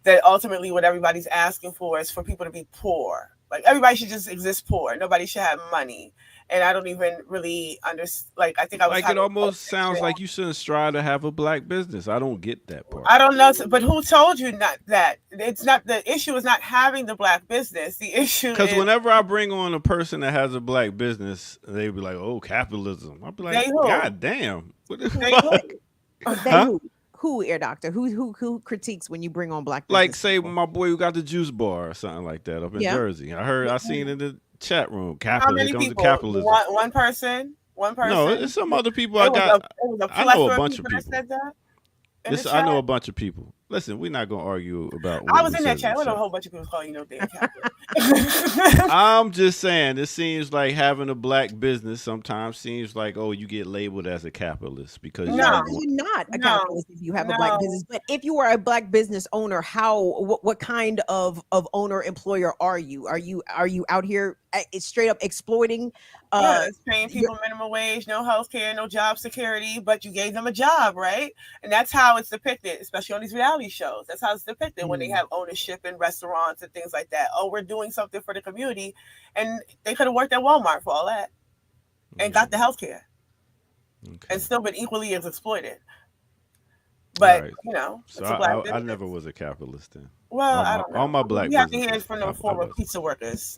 that ultimately what everybody's asking for is for people to be poor. Like everybody should just exist poor. Nobody should have money. And I don't even really understand. Like I think I was
like it almost sounds like you shouldn't strive to have a black business. I don't get that part.
I don't know, but who told you not that? It's not the issue. Is not having the black business. The issue
because whenever I bring on a person that has a black business, they be like, "Oh, capitalism." I'll be like, "God damn, what the fuck?"
Huh? Who, Air Doctor? Who critiques when you bring on black business?
Like, say my boy who got the juice bar or something like that up in Jersey. I seen in the chat room.
How many people?
Capitalism.
One person.
No, it's some other people. I know a bunch of people. I know a bunch of people. Listen, we're not gonna argue about.
I was in that chat. I know a whole bunch of people calling you no damn capitalist.
I'm just saying, it seems like having a black business sometimes seems like, oh, you get labeled as a capitalist because
you're not a capitalist if you have a black business. But if you are a black business owner, what kind of owner employer are you? Are you out here straight up exploiting?
It's paying people minimum wage, no health care, no job security, but you gave them a job, right? And that's how it's depicted, especially on these reality shows. That's how it's depicted when they have ownership in restaurants and things like that. Oh, we're doing something for the community, and they could have worked at Walmart for all that and got the health care and still been equally as exploited. But
so I never was a capitalist then.
Well, I don't know.
All my black.
We have to hear it from the former pizza workers.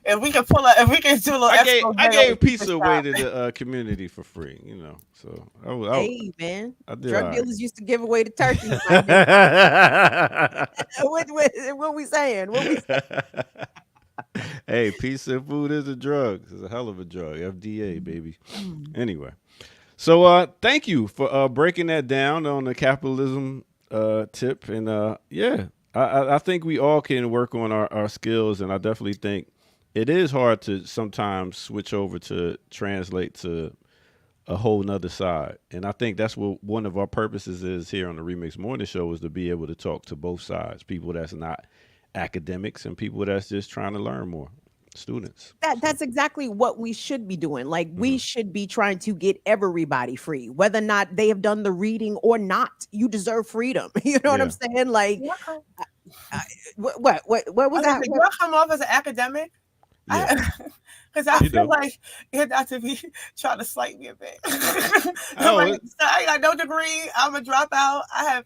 If we can do a little.
I gave pizza away to the community for free. So
hey man, drug dealers used to give away the turkey. What we saying?
Hey, pizza and food is a drug. It's a hell of a drug. FDA, baby. Anyway. So thank you for breaking that down on the capitalism tip. And I think we all can work on our skills. And I definitely think it is hard to sometimes switch over to translate to a whole nother side. And I think that's what one of our purposes is here on the Remix Morning Show, is to be able to talk to both sides, people that's not academics and people that's just trying to learn more. Students.
That's exactly what we should be doing. Like we should be trying to get everybody free, whether or not they have done the reading or not. You deserve freedom. You know what I'm saying? Like, what was that?
Do I come off as an academic? Because I feel like you're not to be trying to slight me a bit. I got no degree. I'm a dropout. I'm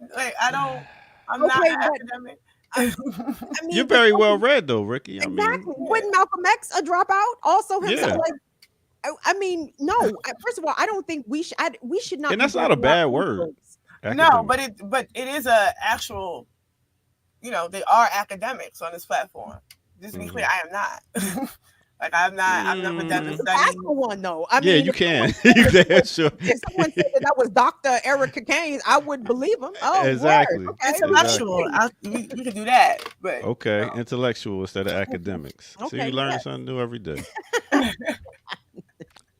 not an academic.
I mean,
you're very well read, though, Ricky.
Exactly. Wasn't Malcolm X a dropout? Also himself. No. First of all, I don't think we should not.
And that's not a bad word.
No, but it is a actual. They are academics on this platform. Just to be clear, I am not. Like I've never done the study.
That's the one though. I mean,
you can. You can, sure.
If someone said that was Dr. Erica Kane, I would believe him. Oh,
exactly.
Okay. Intellectual. We can do that. But
intellectual instead of academics. Okay, so you learn something new every day.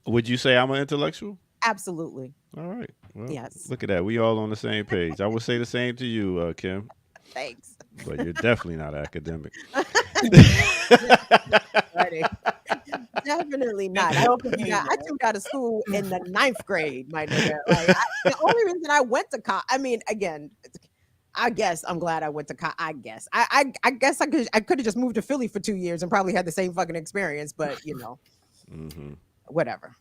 Would you say I'm an intellectual?
Absolutely.
All right. Well,
yes.
Look at that. We all on the same page. I would say the same to you, Kim.
Thanks.
But you're definitely not academic.
Definitely not. I tuned out of school in the 9th grade, my nigga. The only reason I went to college, I mean, again, I guess I'm glad I went to college. I guess I could have just moved to Philly for 2 years and probably had the same fucking experience, but whatever.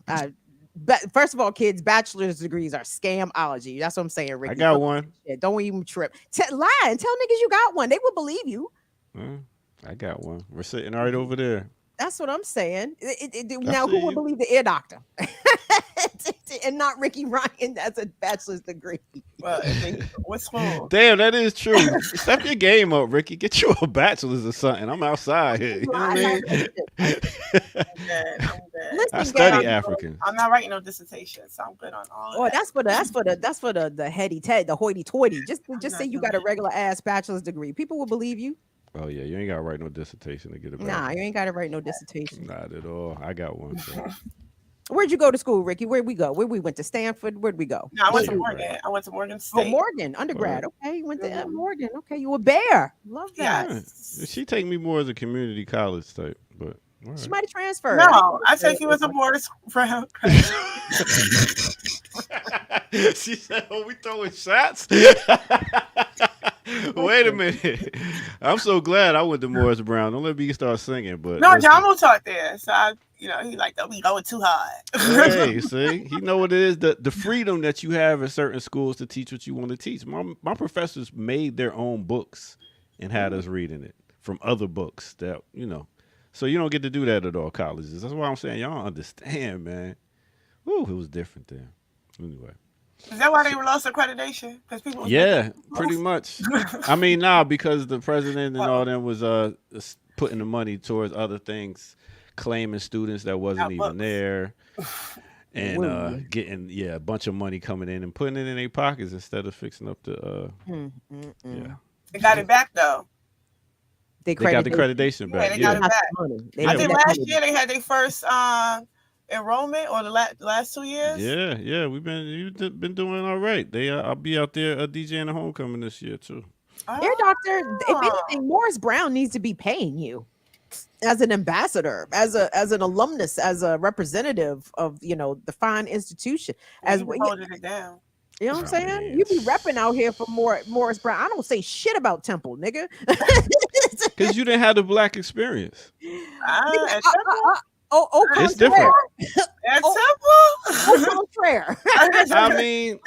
But first of all, kids, bachelor's degrees are scamology. That's what I'm saying, Ricky.
I got one.
Don't even trip. Lie and tell niggas you got one. They will believe you.
I got one. We're sitting right over there.
That's what I'm saying. Now, who would believe the ear doctor and not Ricky Ryan as a bachelor's degree?
Well, what's wrong?
Damn, that is true. Step your game up, Ricky. Get you a bachelor's or something. I'm outside here. You know what I mean?
I'm good.
Listen,
I study
guys,
African.
I'm not writing no dissertation, so I'm good on all of that.
that's for the heady ted, the hoity toity. Just say you got a regular ass bachelor's degree. People will believe you.
Oh yeah, you ain't gotta write no dissertation to get a
Nah,
bachelor's.
you ain't got to write no dissertation.
Not at all. I got one. So.
Where'd you go to school, Ricky? Where'd we go? Where we went to Stanford? Where'd we go?
No, I went to Morgan. I went to Morgan State.
Oh, Morgan, undergrad. Okay, you went to Morgan. Okay, you a bear. Love that.
Yeah. She take me more as a community college type, but all
She
right.
might have transferred.
No, I take you as a Morris Brown.
She said, "Oh, we throwing shots." Wait a minute. I'm so glad I went to Morris Brown. Don't let me start singing. But
No,
listen.
John taught there, so he like, don't be going too hard.
Hey, see, he know what it is. The freedom that you have at certain schools to teach what you want to teach. My professors made their own books and had us reading it from other books that So you don't get to do that at all colleges. That's why I'm saying y'all don't understand, man. Woo, it was different there. Anyway.
Is that why they lost accreditation? Because people.
Yeah, pretty much. I mean, because the president and all them was putting the money towards other things, claiming students that wasn't even there, and getting a bunch of money coming in and putting it in their pockets instead of fixing up the. Yeah.
They got it back though.
They got the accreditation back.
Yeah, they got it back. I think last year they had their first enrollment, or the last 2 years.
Yeah, you've been doing all right. I'll be out there DJing the homecoming this year too.
Air doctor, if anything, Morris Brown needs to be paying you as an ambassador, as an alumnus, as a representative of the fine institution. As we
holding it down.
You know what I'm saying? You be repping out here for Morris Brown. I don't say shit about Temple, nigga.
Because you didn't have the black experience.
It's
different.
At Temple?
Contraire.
I mean,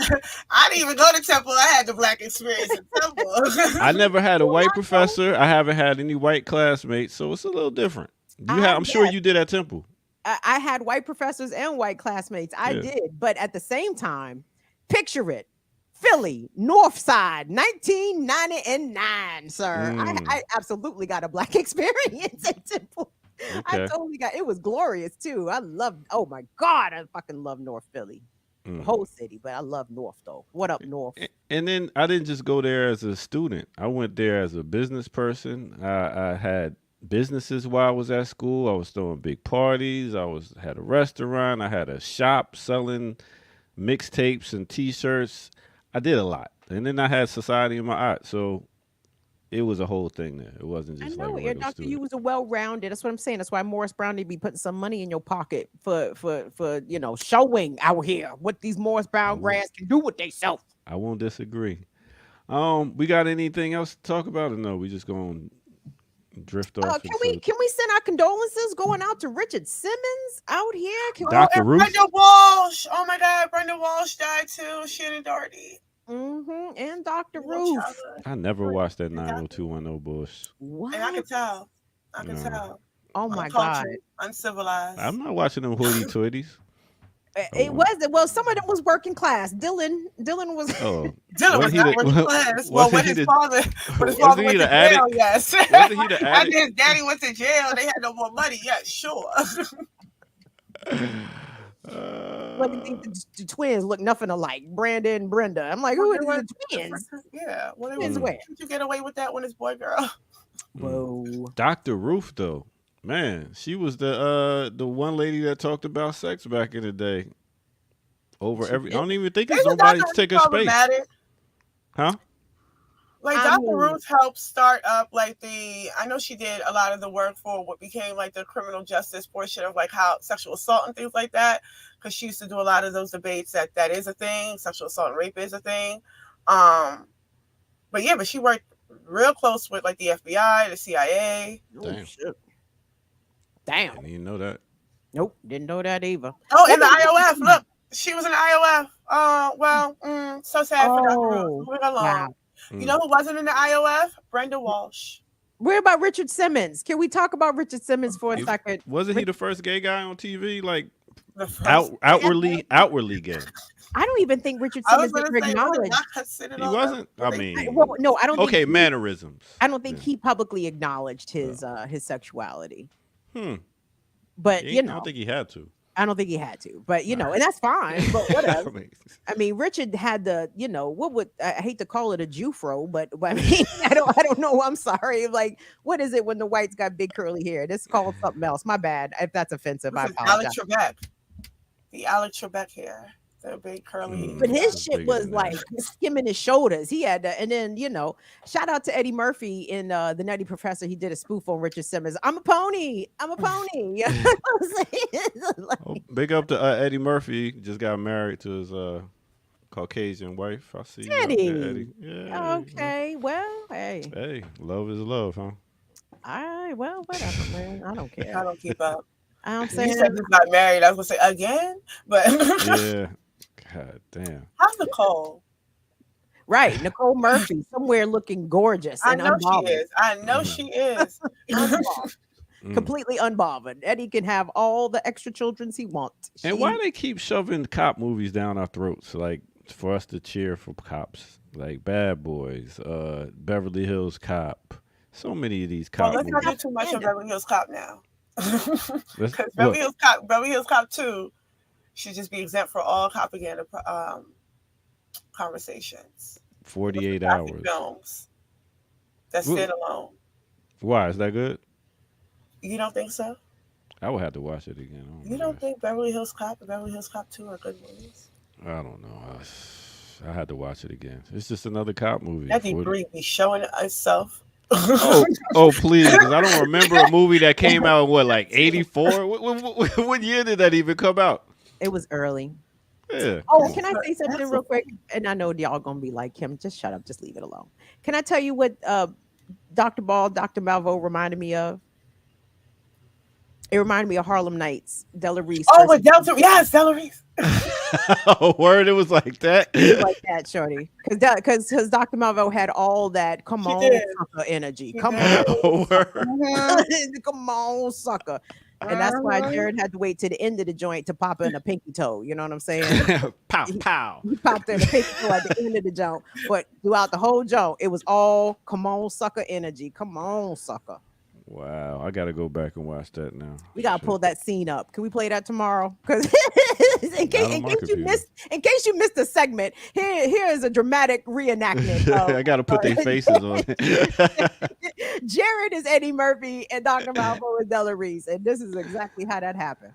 I didn't even go to Temple. I had the black experience at Temple.
I never had a white professor. I haven't had any white classmates, so it's a little different. I'm sure you did at Temple.
I had white professors and white classmates. I did, but at the same time, picture it. Philly, North Side, 1999, sir. I absolutely got a black experience at Temple. Okay. I totally got it. Was glorious too. Oh my God, I fucking love North Philly. The whole city, but I love North though. What up, North?
And then I didn't just go there as a student. I went there as a business person. I had businesses while I was at school. I was throwing big parties. Had a restaurant. I had a shop selling mixtapes and T-shirts. I did a lot, and then I had society in my art. So it was a whole thing there. It wasn't just like a
doctor.
student.
You was a well-rounded. That's what I'm saying. That's why Morris Brown need to be putting some money in your pocket for showing out here what these Morris Brown grads can do with themselves.
I won't disagree. We got anything else to talk about, or no? We just gonna drift off.
Can we send our condolences going out to Richard Simmons out here?
Dr. Ruth?
Brenda Walsh. Oh my God, Brenda Walsh died too. Shannon Doherty.
And Dr. Ruth.
I never watched that 90210 bullshit.
What?
And I could tell.
Oh my God.
Uncivilized.
I'm not watching them hoity-toities.
It was some of them was working class. Dylan was.
Oh,
Dylan was not working class. Well, when his father went to jail, yes. After his daddy went to jail, they had no more money. Yeah, sure.
What do you think the twins look nothing alike? Brandon and Brenda. I'm like, who are the twins?
Yeah. Where did you get away with that when it's boy girl?
Whoa.
Dr. Ruth though. Man, she was the one lady that talked about sex back in the day. I don't even think it's nobody to take her space. Huh?
Like Dr. Ruth helped start up I know she did a lot of the work for what became like the criminal justice portion of like how sexual assault and things like that. Because she used to do a lot of those debates that is a thing. Sexual assault and rape is a thing. But she worked real close with like the FBI, the CIA.
Damn.
Shit. Damn.
Didn't even know that.
Nope, didn't know that either.
Oh, and the IOF. Look, she was in the IOF. So sad for Dr. Ruth. Moving along.
Wow.
You know who wasn't in the IOF? Brenda Walsh.
What about Richard Simmons? Can we talk about Richard Simmons for a second?
Wasn't he the first gay guy on TV? Like
The first
outwardly gay.
I don't even think Richard
I was
Simmons
going
ever
to say, was it
acknowledged.
not considered
He
all
wasn't.
that?
I mean,
Well, no, I don't.
okay,
think
mannerisms.
I don't think he publicly acknowledged his sexuality.
Hmm.
But
I
you know,
don't think he had to.
I don't think he had to. But you know, and that's fine. But whatever.
I mean,
I mean, Richard had the, you know, what would I hate to call it a Jufro, but I mean, I don't know. I'm sorry. Like, what is it when the whites got big curly hair? This is called something else. My bad. If that's offensive, I
This is
apologize.
Alex Trebek. The Alex Trebek hair. The big curly.
But his
That's
shit
bigger
was
than that.
like skimming his shoulders. He had to, and then you know, shout out to Eddie Murphy in The Nutty Professor. He did a spoof on Richard Simmons. I'm a pony. I'm a pony. You know what I'm saying? Like,
Oh, big up to Eddie Murphy. Just got married to his Caucasian wife. I see. you up there,
Eddie.
Eddie. Yeah.
okay, well, hey,
Hey, love is love, huh?
all right, well, whatever, man. I don't
I
care.
don't keep up.
I'm
You
saying,
said just got married. I was going to say again, but
Yeah. God damn.
how's Nicole?
right, Nicole Murphy, somewhere looking gorgeous
I
and
know she
unbothered.
is. I know she is.
Unbothered.
Mm.
Completely unbothered. Eddie can have all the extra childrens he wants.
And why they keep shoving cop movies down our throats, like for us to cheer for cops, like Bad Boys, Beverly Hills Cop. So many of these
Well,
cop
let's not
movies.
do too much on Beverly Hills Cop now.
Let's-
Because
what?
Beverly Hills Cop 2 should just be exempt for all Copaganda conversations.
48
Classic
hours.
films that
Wh-
stand alone.
Why is that good?
You don't think so?
I would have to watch it again.
You don't think Beverly Hills Cop and Beverly Hills Cop 2 are good movies?
I don't know. I had to watch it again. It's just another cop movie.
That debris be showing itself.
Oh, please! 'Cause I don't remember a movie that came out in what, like 84. What year did that even come out?
It was early.
Yeah.
Oh, can I say something real quick? And I know y'all gonna be like, Kim, just shut up, just leave it alone. Can I tell you what Dr. Ball, Dr. Malvo reminded me of? It reminded me of Harlem Nights, Della Reese.
Oh, with Delta, yes, Della Reese.
Oh, word! It was like that.
Like that, shorty, because Dr. Malvo had all that come on
did.
sucker energy.
She
Come
did.
Oh, word.
on, come on sucker, and that's why
Uh-huh.
Jared had to wait to the end of the joint to pop in a pinky toe. You know what I'm saying?
Pow, pow.
He popped in a pinky toe at the end of the joint, but throughout the whole joint, it was all come on sucker energy. Come on sucker.
Wow, I gotta go back and watch that now.
We gotta
Shit.
pull that scene up. Can we play that tomorrow? Because in
Not on my
case you
computer.
missed the segment, here is a dramatic reenactment.
I gotta put their faces on it.
Jared is Eddie Murphy and Dr. Malvo is Della Reese, and this is exactly how that happened.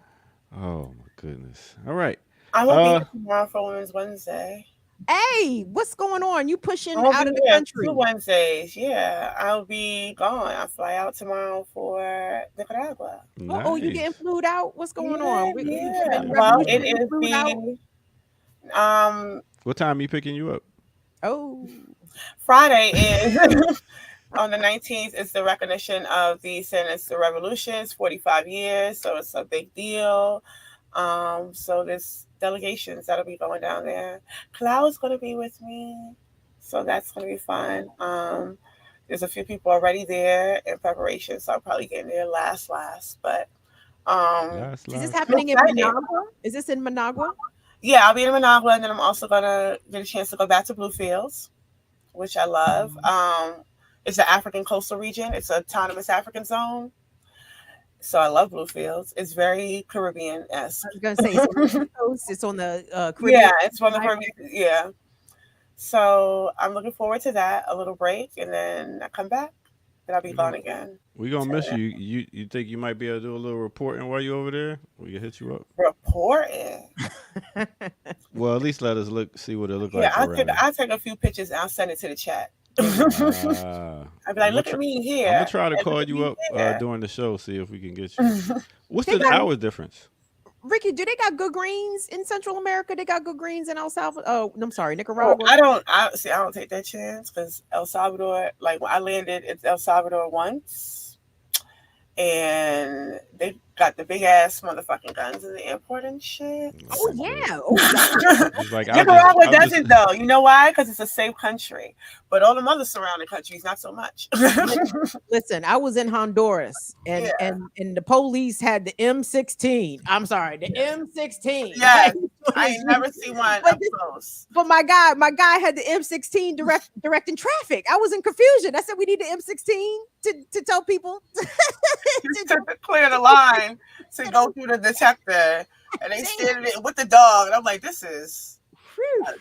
Oh my goodness! All right.
I won't be here tomorrow for Women's Wednesday.
Hey, what's going on? You pushing
I'll
out
be
of the
there
country?
2 Wednesdays. Yeah, I'll be gone. I fly out tomorrow for Nicaragua.
Oh, you getting flued out? What's going on?
Yeah. Well, it is the
What time are you picking you up?
Oh,
Friday is on the 19th is the recognition of the Sandinista Revolution's 45 years, so it's a big deal. So there's delegations that'll be going down there. Cloud's going to be with me, so that's going to be fun. There's a few people already there in preparation, so I'll probably get in there last. But
is this happening in Managua? Is this in Managua?
Yeah, I'll be in Managua, and then I'm also going to get a chance to go back to Bluefields, which I love. It's an African coastal region. It's an autonomous African zone. So I love Bluefields. It's very Caribbean-esque.
I was gonna say it's on the coast. It's on the Caribbean.
Yeah, it's on the Caribbean. Yeah. So I'm looking forward to that. A little break, and then I come back, and I'll be gone again.
We're gonna miss you. You think you might be able to do a little reporting while you're over there? We can hit you up.
Reporting.
Well, at least let us see what it look
Yeah,
like.
I'll take a few pictures and I'll send it to the chat. I'll be like, look at me here.
I'm gonna try to call you up during the show, see if we can get you. What's the hour difference?
Ricky, do they got good greens in Central America? They got good greens in El Salvador. Oh, I'm sorry, Nicaragua.
I don't take that chance because El Salvador, like when I landed in El Salvador once, and they got the big ass motherfucking guns in the airport and shit.
Oh yeah. Oh,
It's like
Nicaragua doesn't though. You know why? Because it's a safe country. But all the other surrounding countries, not so much.
listen, I was in Honduras, and the police had the M16. I'm sorry, the M16.
Yes, I ain't never seen one up close.
But my guy had the M16 directing traffic. I was in confusion. I said, we need the M16 to tell people
to clear the line to go through the detector, and they standing there with the dog, and I'm like, this is not.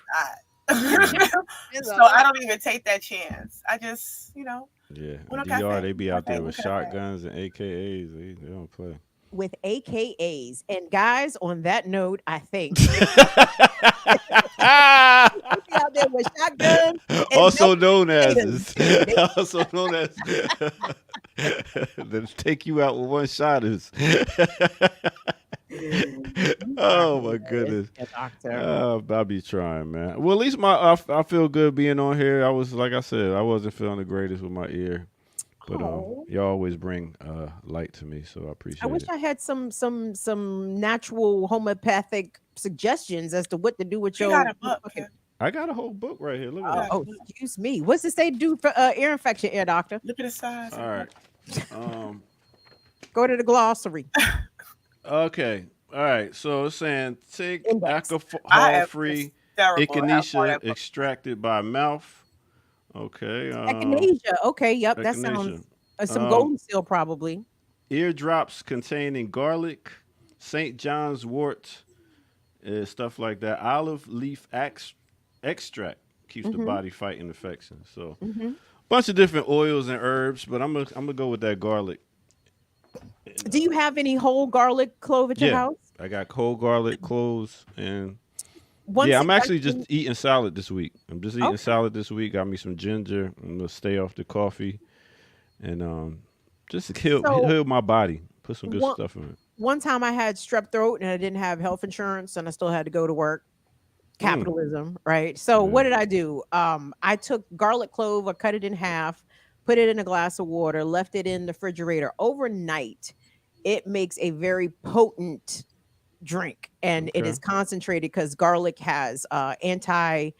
So I don't even take that chance. I just,
Yeah, DR, they be out there with shotguns and AKAs. They don't play.
With AKAs. And guys, on that note, I think out there with shotguns,
also known as they'll take you out with one shotters. Oh my goodness. I'll be trying, man. Well, at least I feel good being on here. Like I said, I wasn't feeling the greatest with my ear. But you always bring light to me, so I appreciate it.
I wish I had some natural homeopathic suggestions as to what to do with your.
I got a whole book right here. Look at that.
Oh, excuse me. What's it say do for ear infection, ear doctor?
Look at the size.
All right.
Go to the glossary.
Okay. All right. So it's saying take alcohol-free echinacea extracted by mouth. Okay.
Echinacea. Okay. Yep. That sounds some golden seal probably.
Eardrops containing garlic, St. John's wort, stuff like that. Olive leaf extract keeps the body fighting infections. So, bunch of different oils and herbs, but I'm gonna go with that garlic.
Do you have any whole garlic clove at your house?
I got whole garlic cloves and. I'm actually just eating salad this week. I'm just eating salad this week. Got me some ginger. I'm gonna stay off the coffee, and just heal my body. Put some good stuff in it.
One time I had strep throat and I didn't have health insurance, and I still had to go to work. Capitalism, right? So what did I do? I took garlic clove, I cut it in half, put it in a glass of water, left it in the refrigerator overnight. It makes a very potent drink, and it is concentrated because garlic has antibacterial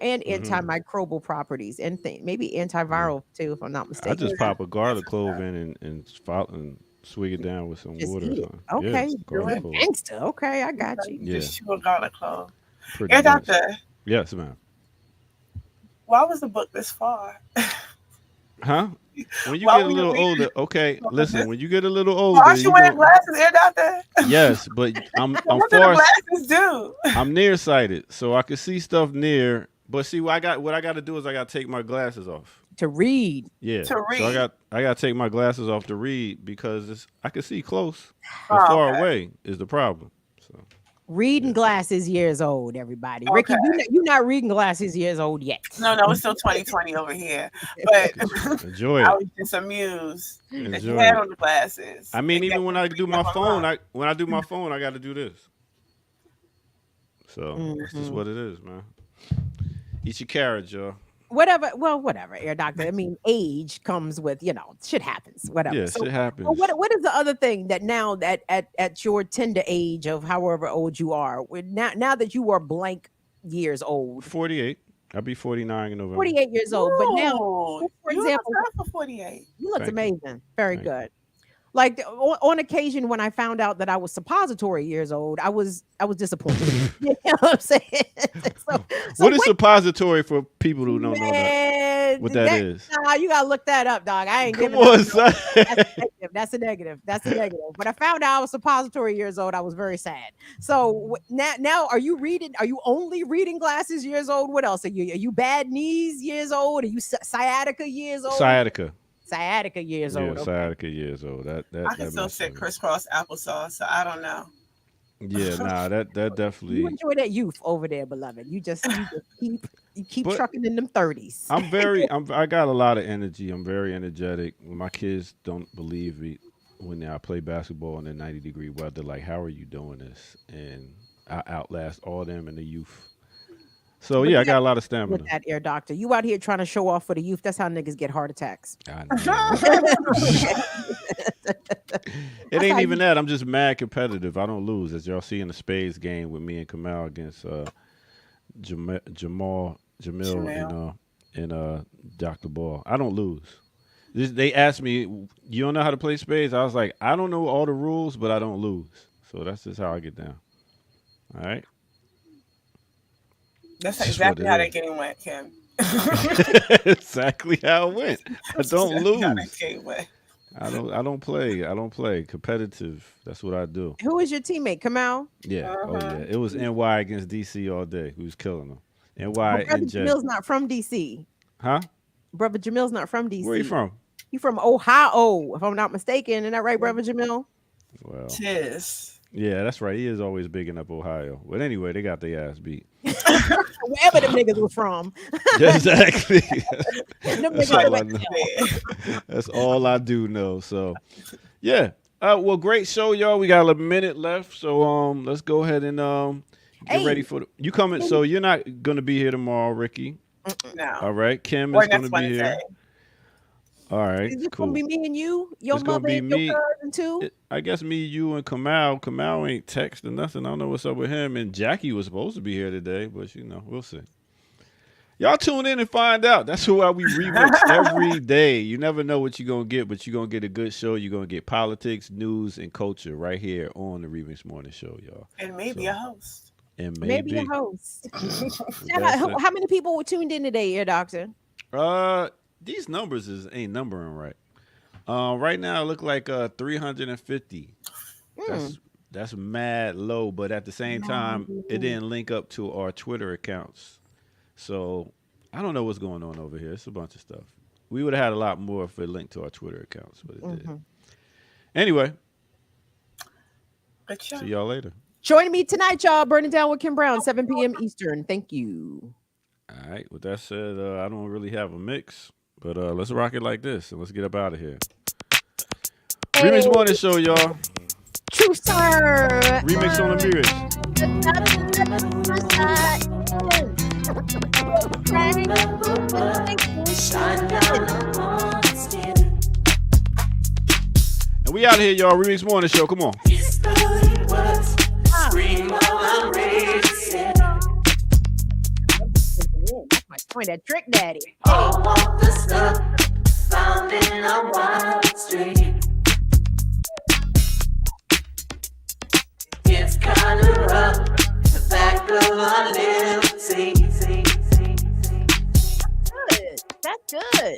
and antimicrobial properties, and maybe antiviral too, if I'm not mistaken.
I just pop a garlic clove in and swig it down with some water. Or something.
Okay, gangster. Okay, I got you.
Just chew a garlic clove.
Pretty
doctor.
Yes, ma'am.
Why was the book this far?
Huh? When you get a little older, listen. When you get a little older,
aren't you wearing glasses, ear doctor?
Yes, but I'm
what do the glasses do?
I'm nearsighted, so I can see stuff near. But see, what I got to do is I got to take my glasses off
to read.
Yeah,
to read.
So I got to take my glasses off to read because I can see close, but far away is the problem. So.
Reading glasses years old, everybody. Ricky, you're not reading glasses years old yet.
No, it's still 2020 over here. But
enjoy it.
I was just amused that you had on the glasses.
I mean, even when I do my phone, I got to do this. So that's just what it is, man. Eat your carrots, y'all.
Whatever, ear doctor. I mean, age comes with, shit happens, whatever.
Yeah, shit happens.
What is the other thing that now that at your tender age of however old you are, now that you are blank years old?
48. I'll be 49 in November.
48 years old. But now, for example,
for 48.
You looked amazing. Very good. Like on occasion when I found out that I was suppository years old, I was disappointed. You know what I'm saying? so
what is suppository for people who don't know that? What that is?
Nah, you gotta look that up, dog. I ain't
Come on, son.
That's a negative. But I found out I was suppository years old. I was very sad. So now are you reading? Are you only reading glasses years old? What else are you? Are you bad knees years old? Are you sciatica years old? Sciatica years old.
Yeah, sciatica years old. That
I can still sit crisscross applesauce, so I don't know.
Yeah, nah, that definitely.
You enjoy that youth over there, beloved. You just keep trucking in them 30s.
I got a lot of energy. I'm very energetic. My kids don't believe me when I play basketball in the 90-degree weather. Like, how are you doing this? And I outlast all them in the youth. So I got a lot of stamina.
With that, ear doctor, you out here trying to show off for the youth. That's how niggas get heart attacks.
I know. It ain't even that. I'm just mad competitive. I don't lose, as y'all see in the spades game with me and Kamal against Jamil and Dr. Ball. I don't lose. They asked me, "You don't know how to play spades?" I was like, "I don't know all the rules, but I don't lose." So that's just how I get down. All right.
That's exactly how that game went, Kim.
Exactly how it went. I don't lose. I don't play. I don't play competitive. That's what I do.
Who was your teammate, Kamal?
Yeah. Oh yeah. It was NY against DC all day. Who's killing them? NY
Brother
and J.
Jamil's not from DC.
Huh?
Brother Jamil's not from DC.
Where you from?
You from Ohio, if I'm not mistaken. Isn't that right, Brother Jamil?
Well,
Tis.
Yeah, that's right. He is always bigging up Ohio. But anyway, they got their ass beat.
Wherever them niggas were from.
Exactly.
Them
That's all I do know. So, yeah. Well, great show, y'all. We got a minute left, so let's go ahead and get ready for you coming. So you're not gonna be here tomorrow, Ricky.
No.
All right, Kim is gonna be here. All right,
Is it
cool.
gonna be me and you? Your
It's gonna
mother
be
and
me.
your cousin too?
I guess me, you, and Kamal. Kamal ain't texting nothing. I don't know what's up with him. And Jackie was supposed to be here today, but we'll see. Y'all tune in and find out. That's why we remix every day. You never know what you're going to get, but you're going to get a good show. You're going to get politics, news, and culture right here on the Remix Morning Show, y'all.
And maybe a host.
And
maybe a host. How many people were tuned in today, Ear Doctor?
These numbers ain't numbering right. Right now it look like 350. That's mad low, but at the same time, it didn't link up to our Twitter accounts. So I don't know what's going on over here. It's a bunch of stuff. We would have had a lot more if it linked to our Twitter accounts, but it didn't. Anyway, see y'all later.
Joining me tonight, y'all. Burning Down with Kim Brown, 7 p.m. Eastern. Thank you.
All right. With that said, I don't really have a mix, but let's rock it like this and let's get up out of here. Remix Morning Show, y'all.
True sir.
Remix on the mirrors. And we out of here, y'all. Remix Morning Show. Come on.
That's my point. That Trick Daddy.
All of the stuff found in a wild street. It's kind of rough, the back of a little seat.
Good. That's good.